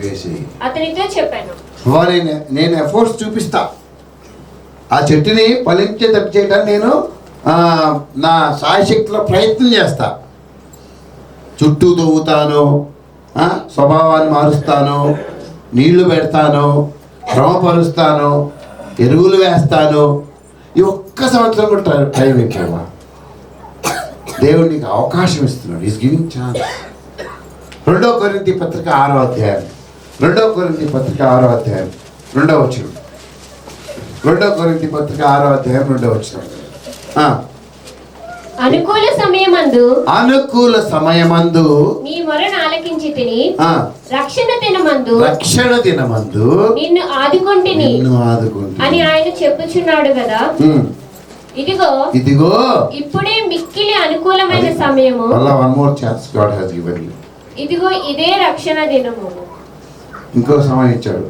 వేసి అతనితో చెప్పాను. నేను ఎఫర్ట్స్ చూపిస్తా, ఆ చెట్టుని ఫలించేటట్టు చేయడానికి నేను నా సాయశక్తిలో ప్రయత్నం చేస్తా. చుట్టూ తవ్వుతాను, స్వభావాన్ని మారుస్తాను, నీళ్లు పెడతాను, క్రమపరుస్తాను, ఎరువులు వేస్తాను. ఈ ఒక్క సంవత్సరం కూడా టైం ఇచ్చావా? దేవుడు నీకు అవకాశం ఇస్తున్నాడు. Is giving chance. 2 కొరింథీ పత్రిక 6వ అధ్యాయం, 2 కొరింథీ పత్రిక 6వ అధ్యాయం 2వ వచనం. 2 కొరింథీ పత్రిక 6వ అధ్యాయం 2వ వచనం. అనుకూల సమయమందు నీ మొరను ఆలకించితిని, రక్షణ దినమందు నిన్ను ఆదుకొంటిని అని ఆయన చెప్పుచున్నాడు కదా. ఇదిగో ఇప్పుడే మిక్కిలి అనుకూలమైన సమయము. ఇదిగో ఇదే రక్షణ దినము. ఇంకో సమయం ఇచ్చాడు.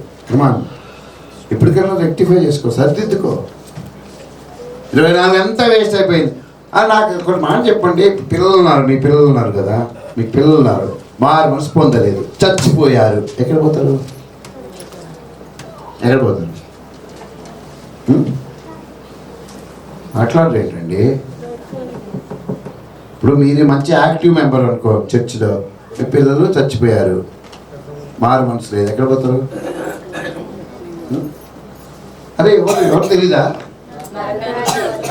ఇప్పటికైనా రెక్టిఫై చేసుకో, సరిదిద్దుకో. 24 ఎంత వేస్ట్ అయిపోయింది. నాకు కొన్ని మాట చెప్పండి. పిల్లలు ఉన్నారు, మీ పిల్లలు ఉన్నారు కదా, మీకు పిల్లలు ఉన్నారు, మారు మనసు పొందలేదు, చచ్చిపోయారు. ఎక్కడ పోతారు? మాట్లాడరేంటండి? ఇప్పుడు మీరు మంచి యాక్టివ్ మెంబర్ అనుకో, చర్చిలో మీ పిల్లలు చచ్చిపోయారు, మారు మనసు లేదు, ఎక్కడ పోతారు? అరే ఎవరు తెలీదా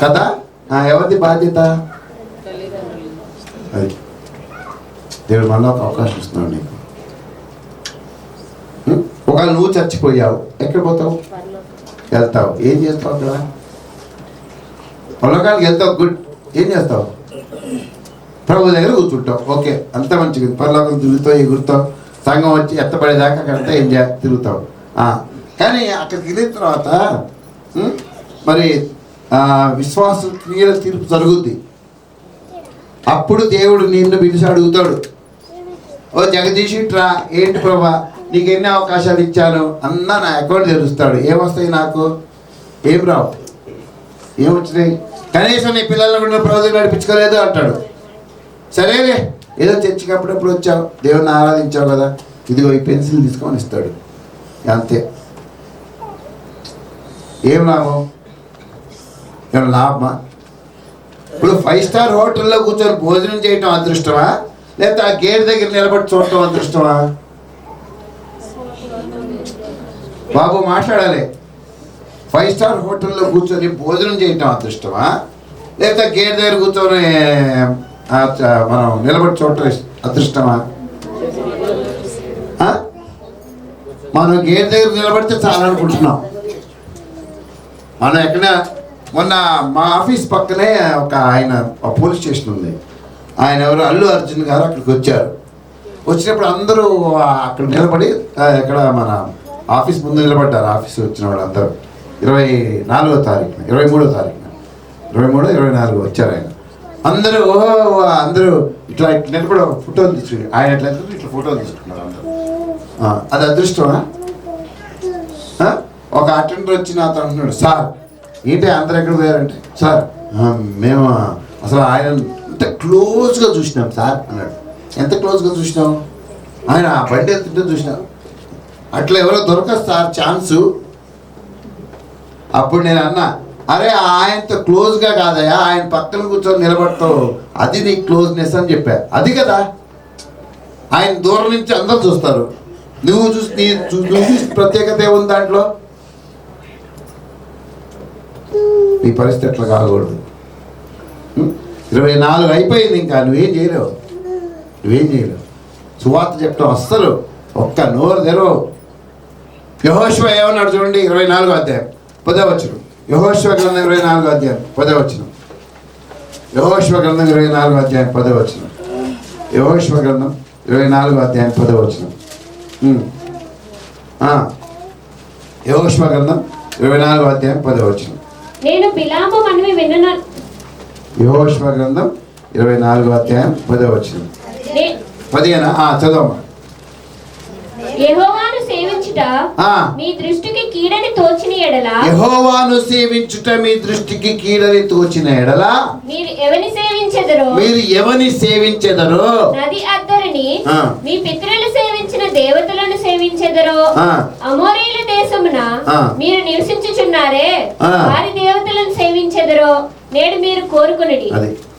కదా? ఎవరిది బాధ్యత? అది దేవుడు మళ్ళీ ఒక అవకాశం ఇస్తున్నాడు నీకు. ఒకవేళ నువ్వు చచ్చిపోయావు, ఎక్కడ పోతావు? వెళ్తావు, ఏం చేస్తావు అక్కడ? పొలకానికి వెళ్తావు, గుడ్. ఏం చేస్తావు? ప్రభు దగ్గర కూర్చుంటావు, ఓకే, అంత మంచిగా. పరలోకం తిరుగుతావు, ఎగురుతావు, సంఘం వచ్చి ఎత్తపడేదాకా అక్కడంతా ఏం తిరుగుతావు. కానీ అక్కడికి వెళ్ళిన తర్వాత మరి విశ్వాస క్రియల తీర్పు జరుగుద్ది. అప్పుడు దేవుడు నిన్ను పిలిచి అడుగుతాడు, ఓ జగదీష్ ఇట్రా, ఏంటి ప్రభా నీకు ఎన్ని అవకాశాలు ఇచ్చాను అన్నా నా అకౌంట్ తెరుస్తాడు. ఏమొస్తాయి నాకు? ఏం రావు. ఏమొచ్చినాయి? కనీసం నీ పిల్లలను కూడా ప్రభుత్వం నడిపించుకోలేదు అంటాడు. సరేలే, ఏదో చర్చికి అప్పుడప్పుడు వచ్చావు, దేవుని ఆరాధించావు కదా, ఇదిగో ఈ పెన్సిల్ తీసుకొని ఇస్తాడు, అంతే. ఏం లాభం? ఏమైనా లాభమా? ఇప్పుడు 5 స్టార్ హోటల్లో కూర్చొని భోజనం చేయటం అదృష్టమా, లేకపోతే ఆ గేట్ దగ్గర నిలబడి చూడటం అదృష్టమా? బాబు మాట్లాడాలి. 5 స్టార్ హోటల్లో కూర్చొని భోజనం చేయటం అదృష్టమా, లేకపోతే గేట్ దగ్గర కూర్చొని మనం నిలబడి చూడటం అదృష్టమా? మనం గేట్ దగ్గర నిలబడితే చాలా అనుకుంటున్నాం. మనం ఎక్కడ మొన్న మా ఆఫీస్ పక్కనే ఒక పోలీస్ స్టేషన్ ఉంది. ఆయన ఎవరు, అల్లు అర్జున్ గారు అక్కడికి వచ్చారు. వచ్చినప్పుడు అందరూ అక్కడ నిలబడి ఇక్కడ మన ఆఫీస్ ముందు నిలబడ్డారు. ఆఫీస్ వచ్చిన వాళ్ళు అందరూ 24వ తారీఖున 23వ తారీఖున 23, 24 వచ్చారు. ఆయన అందరూ ఇట్లా నిలబడి ఫోటోలు తీసుకున్నారు. ఆయన ఇట్లా ఫోటోలు తీసుకున్నారు అందరూ. అది అదృష్టమా? ఒక అటెండర్ వచ్చి నాతో అంటున్నాడు, సార్ ఏంటి అందరు ఎక్కడ పోయారంటే, సార్ మేము అసలు ఆయన ఎంత క్లోజ్గా చూసినాం సార్ అన్నాడు. ఎంత క్లోజ్గా చూసినాం? ఆయన ఆ బండి వెళ్తుంటే చూసినాం. అట్లా ఎవరో దొరకదు సార్ ఛాన్సు. అప్పుడు నేను అన్నా, అరే ఆయనతో క్లోజ్గా కాదయా, ఆయన పక్కన కూర్చొని నిలబడతావు, అది నీ క్లోజ్నెస్ అని చెప్పా. అది కదా, ఆయన దూరం నుంచి అందరూ చూస్తారు, నువ్వు చూసి ప్రత్యేకత ఏముంది దాంట్లో? నీ పరిస్థితి ఎట్లా కాకూడదు. 24 అయిపోయింది, ఇంకా నువ్వేం చేయలేవు. సువార్త చెప్పడం అస్సలు ఒక్క నోరు తెరవు. యెహోషువ ఏమన్నాడు చూడండి, 24వ అధ్యాయం 10వ వచనం. యెహోషువ గ్రంథం 24వ అధ్యాయం 10వ వచనం. యెహోషువ గ్రంథం 24వ అధ్యాయం 10వ వచనం. యెహోషువ గ్రంథం 24వ అధ్యాయం 10వ వచనం. యెహోషువ గ్రంథం 24వ అధ్యాయం 10వ వచనం. నేను బిలాము మనవి విన్న. యెహోషువ గ్రంథం 24వ అధ్యాయం 10వ వచనం. 15 చదవమ్మా. యెహోవాను సేవించుట మీ దృష్టికి కీడని తోచిన ఎడల, యెహోవాను సేవించుట మీ దృష్టికి కీడని తోచిన ఎడల మీరు ఎవని సేవించెదరో నది అద్దరిని మీ పితరులు సేవించిన దేవతలను సేవించెదరో, అమోరీయుల దేశమున మీరు నివసించుచున్నారే వారి దేవతలను సేవించెదరో నేడు మీరు కోరుకొనుడి.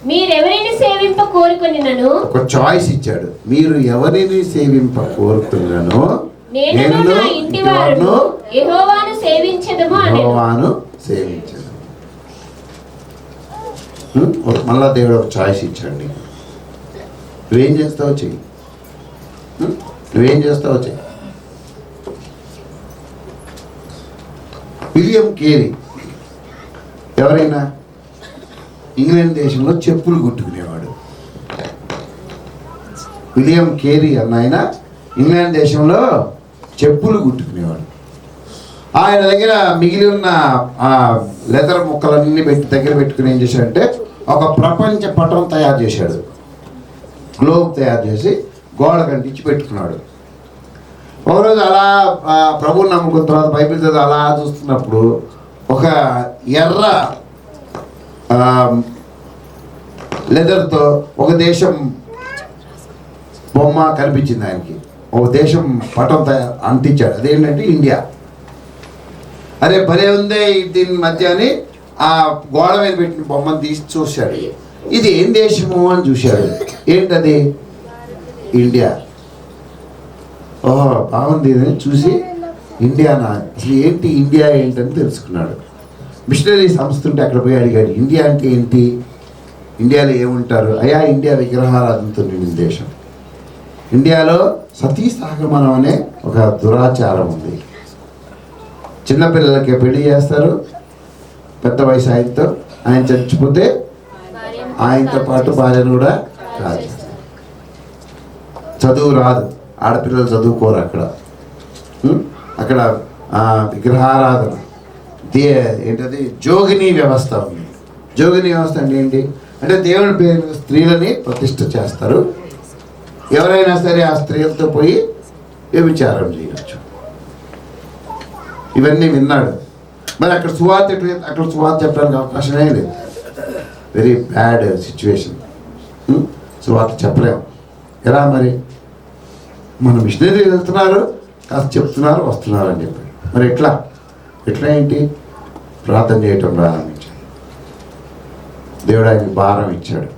మీరెవరిని సేవింప కోరుకొనినను, ఒక చాయిస్ ఇచ్చాడు, మీరు ఎవరిని సేవింప కోరుకున్నాను నేను నా ఇంటి వారును యెహోవాను సేవించెదము అనేను. మళ్ళా దేవుడు ఒక చాయిస్ ఇచ్చాడు నీకు. నువ్వేం చేస్తావో చెయ్యి. విలియం కేరీ ఎవరైనా ఇంగ్లాండ్ దేశంలో చెప్పులు కుట్టుకునేవాడు. విలియం కేరీ అన్న ఆయన ఇంగ్లాండ్ దేశంలో చెప్పులు కుట్టుకునేవాడు. ఆయన దగ్గర మిగిలి ఉన్న ఆ లెదర్ ముక్కలన్నీ దగ్గర పెట్టుకుని ఏం చేశాడంటే ఒక ప్రపంచ పటం తయారు చేశాడు. గ్లోబ్ తయారు చేసి గోడ కంటించి పెట్టుకున్నాడు. ఒకరోజు అలా ప్రభువుని నమ్ముకున్న తర్వాత బైబిల్ చదివి అలా చూస్తున్నప్పుడు ఒక ఎర్ర లెదర్తో ఒక దేశం బొమ్మ కనిపించింది ఆయనకి. ఒక దేశం పటం అంటించాడు. అదేంటంటే ఇండియా. అరే భలే ఉందే దీని మధ్య అని ఆ గోడ మీద పెట్టిన బొమ్మను తీసి చూశాడు. ఇది ఏం దేశము అని చూశాడు. ఏంటది? ఇండియా. ఓహో బాగుంది అని చూసి ఇండియానా, అసలు ఏంటి ఇండియా ఏంటని తెలుసుకున్నాడు. మిషనరీ సంస్థ ఉంటే అక్కడ పోయి అడిగాడు, ఇండియా అంటే ఏంటి, ఇండియాలో ఏముంటారు? అయ్యా ఇండియా విగ్రహారాధనతో నిండిన దేశం. ఇండియాలో సతీ సహగమనం అనే ఒక దురాచారం ఉంది. చిన్నపిల్లలకి పెళ్లి చేస్తారు, పెద్ద వయసు ఆయనతో, ఆయన చచ్చిపోతే ఆయనతో పాటు భార్యను కూడా రాజు. చదువు రాదు, ఆడపిల్లలు చదువుకోరు అక్కడ. అక్కడ విగ్రహారాధన, ఏంటది జోగిని వ్యవస్థ ఉంది. జోగిని వ్యవస్థ అంటే ఏంటి అంటే దేవుని పేరు మీద స్త్రీలని ప్రతిష్ఠ చేస్తారు. ఎవరైనా సరే ఆ స్త్రీలతో పోయి వ్యభిచారం చేయవచ్చు. ఇవన్నీ విన్నాడు. మరి అక్కడ సువార్త అక్కడ సువార్త చెప్పడానికి అవకాశమే లేదు. Very bad situation. సువార్త చెప్పలేము. ఎలా మరి? మన మిషనరీ వెళ్తున్నారు, కాస్త చెప్తున్నారు, వస్తున్నారు అని చెప్పి. మరి ఎట్లా ఏంటి? ప్రార్థన చేయటం ప్రారంభించాడు. దేవుడు ఆయనకి భారం ఇచ్చాడు.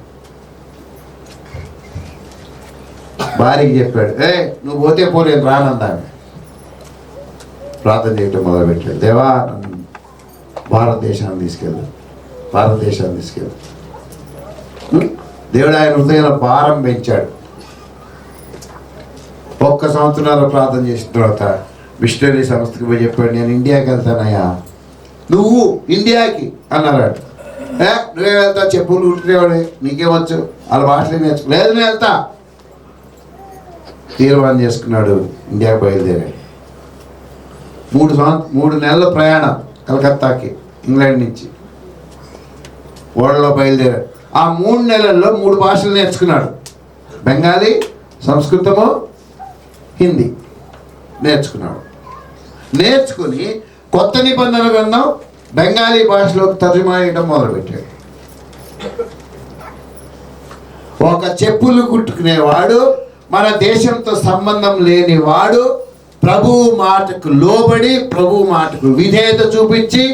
భార్యకి చెప్పాడు, నువ్వు పోతే పోలేను రానందాన్ని. ప్రార్థన చేయటం మొదలుపెట్టాడు. దేవా నన్ను భారతదేశాన్ని తీసుకెళ్ళు. దేవుడు ఆయన హృదయంలో భారం పెంచాడు. 1 సంవత్సరాలు ప్రార్థన చేసిన తర్వాత మిషనరీ సంస్థకి పోయి చెప్పాడు, నేను ఇండియాకి వెళ్తానయ్యా. నువ్వు ఇండియాకి అన్నాడు. నువ్వే వెళ్తా, చెప్పులు కుట్టుకునేవాడే, నీకేమొచ్చు, వాళ్ళ భాషలే నేర్చుకో. లేదు నేను వెళ్తా. తీర్మానం చేసుకున్నాడు, ఇండియాకి బయలుదేరాడు. 3 నెలల ప్రయాణం కలకత్తాకి, ఇంగ్లాండ్ నుంచి. ఓడలో బయలుదేరాడు. ఆ 3 నెలల్లో 3 భాషలు నేర్చుకున్నాడు. బెంగాలీ, సంస్కృతము, హిందీ నేర్చుకున్నాడు. నేర్చుకుని కొత్త నిబంధన గ్రంథం బెంగాలీ భాషలోకి తర్జుమా చేయడం మొదలుపెట్టాడు. ఒక చెప్పులు కుట్టుకునేవాడు, మన దేశంతో సంబంధం లేనివాడు, ప్రభువు మాటకు లోబడి, ప్రభువు మాటకు విధేయత చూపించి,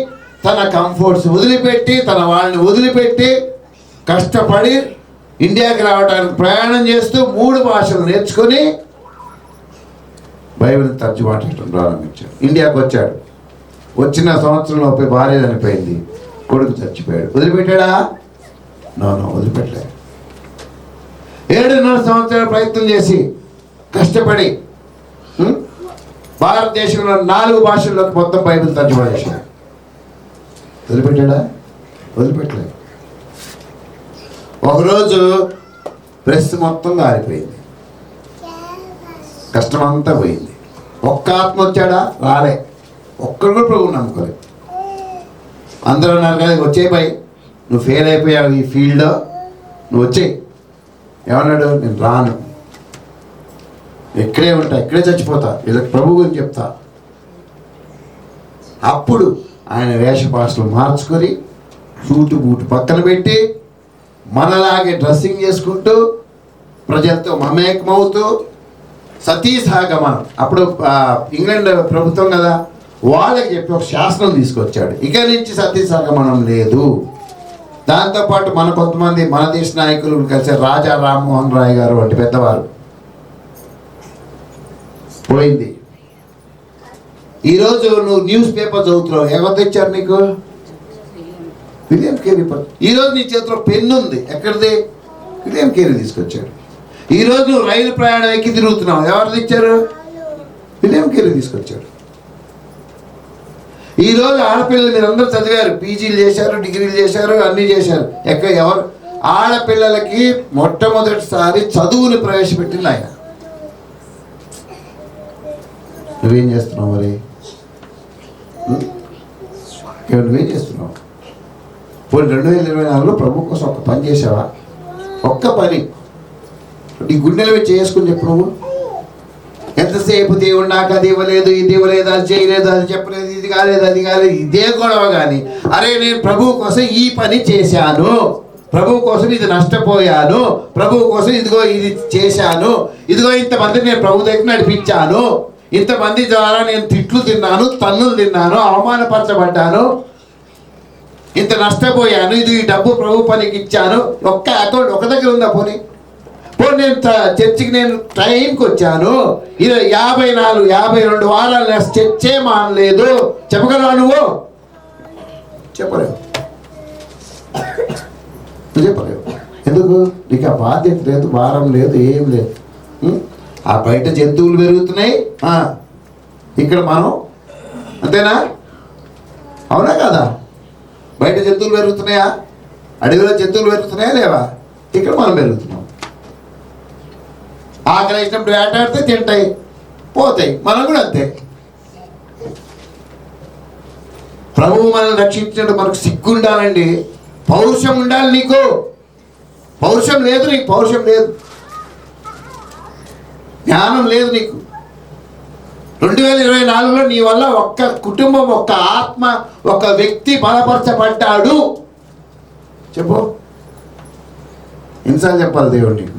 తన కంఫర్ట్స్ వదిలిపెట్టి, తన వాళ్ళని వదిలిపెట్టి కష్టపడి ఇండియాకి రావడానికి ప్రయాణం చేస్తూ 3 భాషలు నేర్చుకొని బైబిల్ తర్జుమా చేయడం ప్రారంభించాడు. ఇండియాకి వచ్చాడు. వచ్చిన సంవత్సరంలోపే భార్య చనిపోయింది, కొడుకు చచ్చిపోయాడు. వదిలిపెట్టాడా? నో వదిలిపెట్టలేదు. 7.5 సంవత్సరాలు ప్రయత్నం చేసి కష్టపడి భారతదేశంలో 4 భాషల్లోకి మొత్తం బైబిల్ తర్జుమా చేశాడు. వదిలిపెట్టాడా? వదిలిపెట్టలేదు. ఒకరోజు ప్రెస్ మొత్తం గారిపోయింది, కష్టం అంతా పోయింది. ఒక్క ఆత్మ వచ్చాడా? రాలే. ఒక్కరు కూడా ప్రభువు నమ్ముకోలేదు. అందరూ అన్నారు కదా, వచ్చేయి పై, నువ్వు ఫెయిల్ అయిపోయావు ఈ ఫీల్డ్లో, నువ్వు వచ్చేయి. ఏమన్నాడు? నేను రాను, ఇక్కడే ఉంటా, ఇక్కడే చచ్చిపోతా, వీళ్ళకి ప్రభు గురించి చెప్తా. అప్పుడు ఆయన వేష భాషలు మార్చుకొని సూటు బూటు పక్కన పెట్టి మనలాగే డ్రెస్సింగ్ చేసుకుంటూ ప్రజలతో మమేకమవుతూ సతీ సహగమనం, అప్పుడు ఇంగ్లాండ్ ప్రభుత్వం కదా, వాళ్ళకి చెప్పి ఒక శాసనం తీసుకొచ్చాడు. ఇక నుంచి సతీ సహగమనం లేదు. దాంతోపాటు కొంతమంది మన దేశ నాయకులు కలిసి రాజా రామ్మోహన్ రాయ్ గారు వంటి పెద్దవారు పోయింది. ఈరోజు నువ్వు న్యూస్ పేపర్ చదువుతున్నావు, ఎవరు తెచ్చారు నీకు? William Carey. ఈరోజు నీ చేతిలో పెన్ను ఉంది, ఎక్కడిది? విలియం కేరీ తీసుకొచ్చాడు. ఈరోజు నువ్వు రైలు ప్రయాణం ఎక్కి తిరుగుతున్నావు, ఎవరు తెచ్చారు? విలియం కేరీ తీసుకొచ్చాడు. ఈరోజు ఆడపిల్లలు మీరందరూ చదివారు, పీజీలు చేశారు, డిగ్రీలు చేశారు, అన్నీ చేశారు. ఎవరు? ఆడపిల్లలకి మొట్టమొదటిసారి చదువుని ప్రవేశపెట్టింది ఆయన. నువ్వేం చేస్తున్నావు మరి? నువ్వేం చేస్తున్నావు? పోనీ 2024లో ప్రభు కోసం ఒక పని చేసావా? ఒక్క పని నీ గుండెల మీద చేసుకుని చెప్పు. నువ్వు ఎంతసేపు దేవుడు నాకు అది ఇవ్వలేదు, ఇది ఇవ్వలేదు, అది చేయలేదు, అది చెప్పలేదు, ఇది కాలేదు, అది కాలేదు, ఇదే గొడవ. కానీ అరే నేను ప్రభువు కోసం ఈ పని చేశాను, ప్రభువు కోసం ఇది నష్టపోయాను, ప్రభువు కోసం ఇదిగో ఇది చేశాను, ఇదిగో ఇంతమంది నేను ప్రభు దగ్గర నడిపించాను, ఇంతమంది ద్వారా నేను తిట్లు తిన్నాను, తన్నులు తిన్నాను, అవమానపరచబడ్డాను, ఇంత నష్టపోయాను, ఇది ఈ డబ్బు ప్రభు పనికి ఇచ్చాను, ఒక్క అకౌంట్ ఒక దగ్గర ఉందా? పోనీ నేను చర్చికి నేను టైంకి వచ్చాను, 52 వారాలు చర్చే మానలేదు, చెప్పగలవా నువ్వు? చెప్పలేవు. చెప్పలేవు. ఎందుకు? నీకు ఆ బాధ్యత లేదు, భారం లేదు, ఏం లేదు. ఆ బయట జంతువులు పెరుగుతున్నాయి, ఇక్కడ మనం అంతేనా? అవునా కదా? బయట జంతువులు పెరుగుతున్నాయా? అడవిలో జంతువులు పెరుగుతున్నాయా లేవా? ఇక్కడ మనం పెరుగుతున్నాం. ఆకలి వేసినప్పుడు వేటాడితే తింటాయి, పోతాయి. మనం కూడా అంతే. ప్రభువు మనల్ని రక్షించినట్టు మనకు సిగ్గు ఉండాలండి, పౌరుషం ఉండాలి. నీకు పౌరుషం లేదు, నీకు పౌరుషం లేదు, జ్ఞానం లేదు నీకు. 2024లో నీ వల్ల ఒక్క కుటుంబం, ఒక్క ఆత్మ, ఒక వ్యక్తి బలపరచబడ్డాడు. చెప్పు. ఎన్నిసార్లు చెప్పాలి దేవుడు నీకు?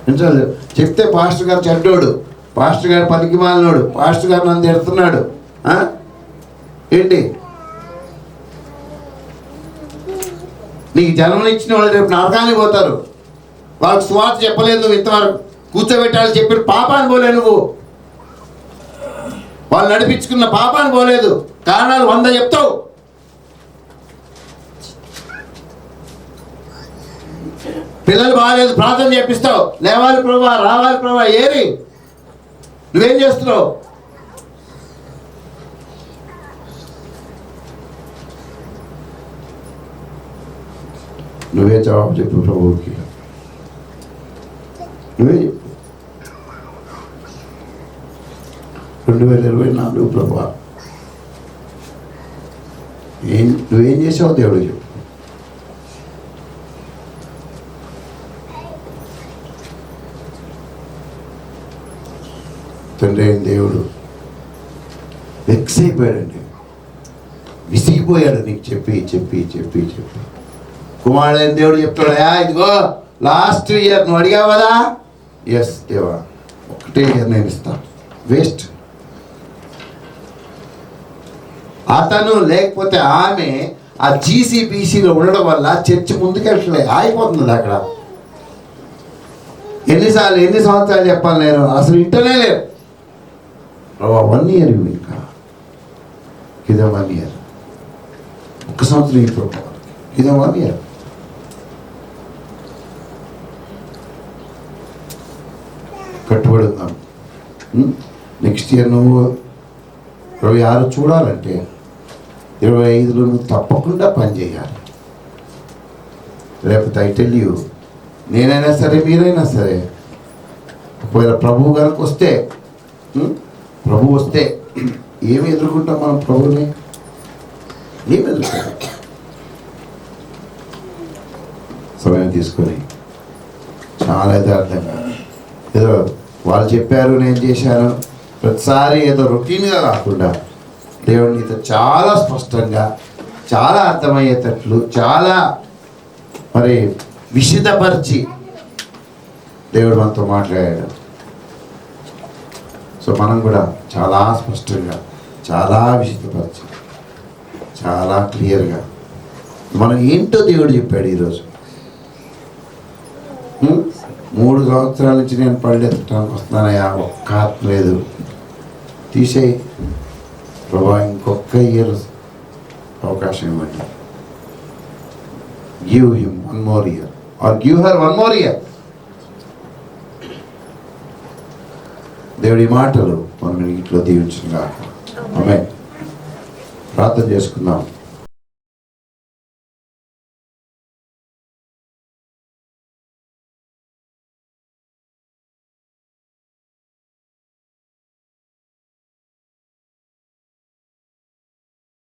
ఎన్నిసార్లు చెప్తే పాస్టర్ గారు చెడ్డోడు, పాస్టర్ గారు పనికి మాలినోడు, పాస్టర్ గారు నన్ను తిడుతున్నాడు ఏంటి? నీకు జన్మనిచ్చిన వాళ్ళు రేపు నరకానికి పోతారు. వాళ్ళకి సువార్త చెప్పలేదు నువ్వు, ఇంతవరకు కూర్చోబెట్టాలని చెప్పిన పాపాన్ని పోలే నువ్వు, వాళ్ళు నడిపించుకున్న పాపాన్ని పోలేదు. కారణాలు 100 చెప్తావు. పిల్లలు బాగాలేదు, ప్రార్థన చేపిస్తావు, లేవాలి ప్రభా, రావాలి ప్రభా. ఏరి నువ్వేం చేస్తున్నావు? నువ్వే జవాబు చెప్పు ప్రభువుకి, నువ్వే చెప్పు. 2024 ప్రభా, నువ్వేం చేసావు దేవుడు చెప్పు. తండ్రి అయిన దేవుడు వెక్స్ అయిపోయాడండి, విసిగిపోయాడు నీకు చెప్పి చెప్పి చెప్పి చెప్పి. కుమారుడైన దేవుడు చెప్తాడా, ఇదిగో లాస్ట్ ఇయర్ నువ్వు అడిగావు కదా, ఎస్ దేవా, ఒకటే ఇయర్ నేను ఇస్తాను, వేస్ట్. అతను లేకపోతే ఆమె ఆ జీసీబీసీలో ఉండడం వల్ల చర్చ్ ముందుకెళ్ళలే, ఆగిపోతుంది అక్కడ. ఎన్ని సంవత్సరాలు చెప్పాలి నేను, అసలు ఇంటనే లేదు. 1 ఇయర్ ఇంకా ఇదే 1 ఇయర్, 1 సంవత్సరం ఇప్పుడు ఇదే 1 ఇయర్. కట్టుబడి ఉన్నాం. నెక్స్ట్ ఇయర్ నువ్వు 26 చూడాలంటే 25లో నువ్వు తప్పకుండా పని చేయాలి. లేకపోతే ఐ టెల్ యూ, నేనైనా సరే మీరైనా సరే, ఒకవేళ ప్రభువు కనుక వస్తే, ప్రభు వస్తే ఏమి ఎదుర్కొంటాం మనం? ప్రభుని ఏమి ఎదుర్కొంటాం? సమయం తీసుకొని చాలా యథార్థంగా, ఏదో వాళ్ళు చెప్పారు నేను చేశాను, ప్రతిసారి ఏదో రొటీన్గా కాకుండా దేవుడు నీతో చాలా స్పష్టంగా, చాలా అర్థమయ్యేటట్లు, చాలా మరి విశదపరిచి దేవుడు మనతో మాట్లాడాడు. సో మనం కూడా చాలా స్పష్టంగా, చాలా విశదపరిచి, చాలా క్లియర్గా మనం ఏంటో దేవుడు చెప్పాడు ఈరోజు. 3 సంవత్సరాల నుంచి నేను పళ్ళెత్తడానికి వస్తున్నానయ్యా, ఒక్క ఆత్మ లేదు, తీసేయి ప్రభా, ఇంకొక ఇయర్ అవకాశం ఇవ్వండి. Give him 1 more year or give her 1 more year. దేవుడి మాటలు మనం ఇంట్లో దీవించుగాక. ఆమేన్. ప్రార్థన చేసుకుందాం.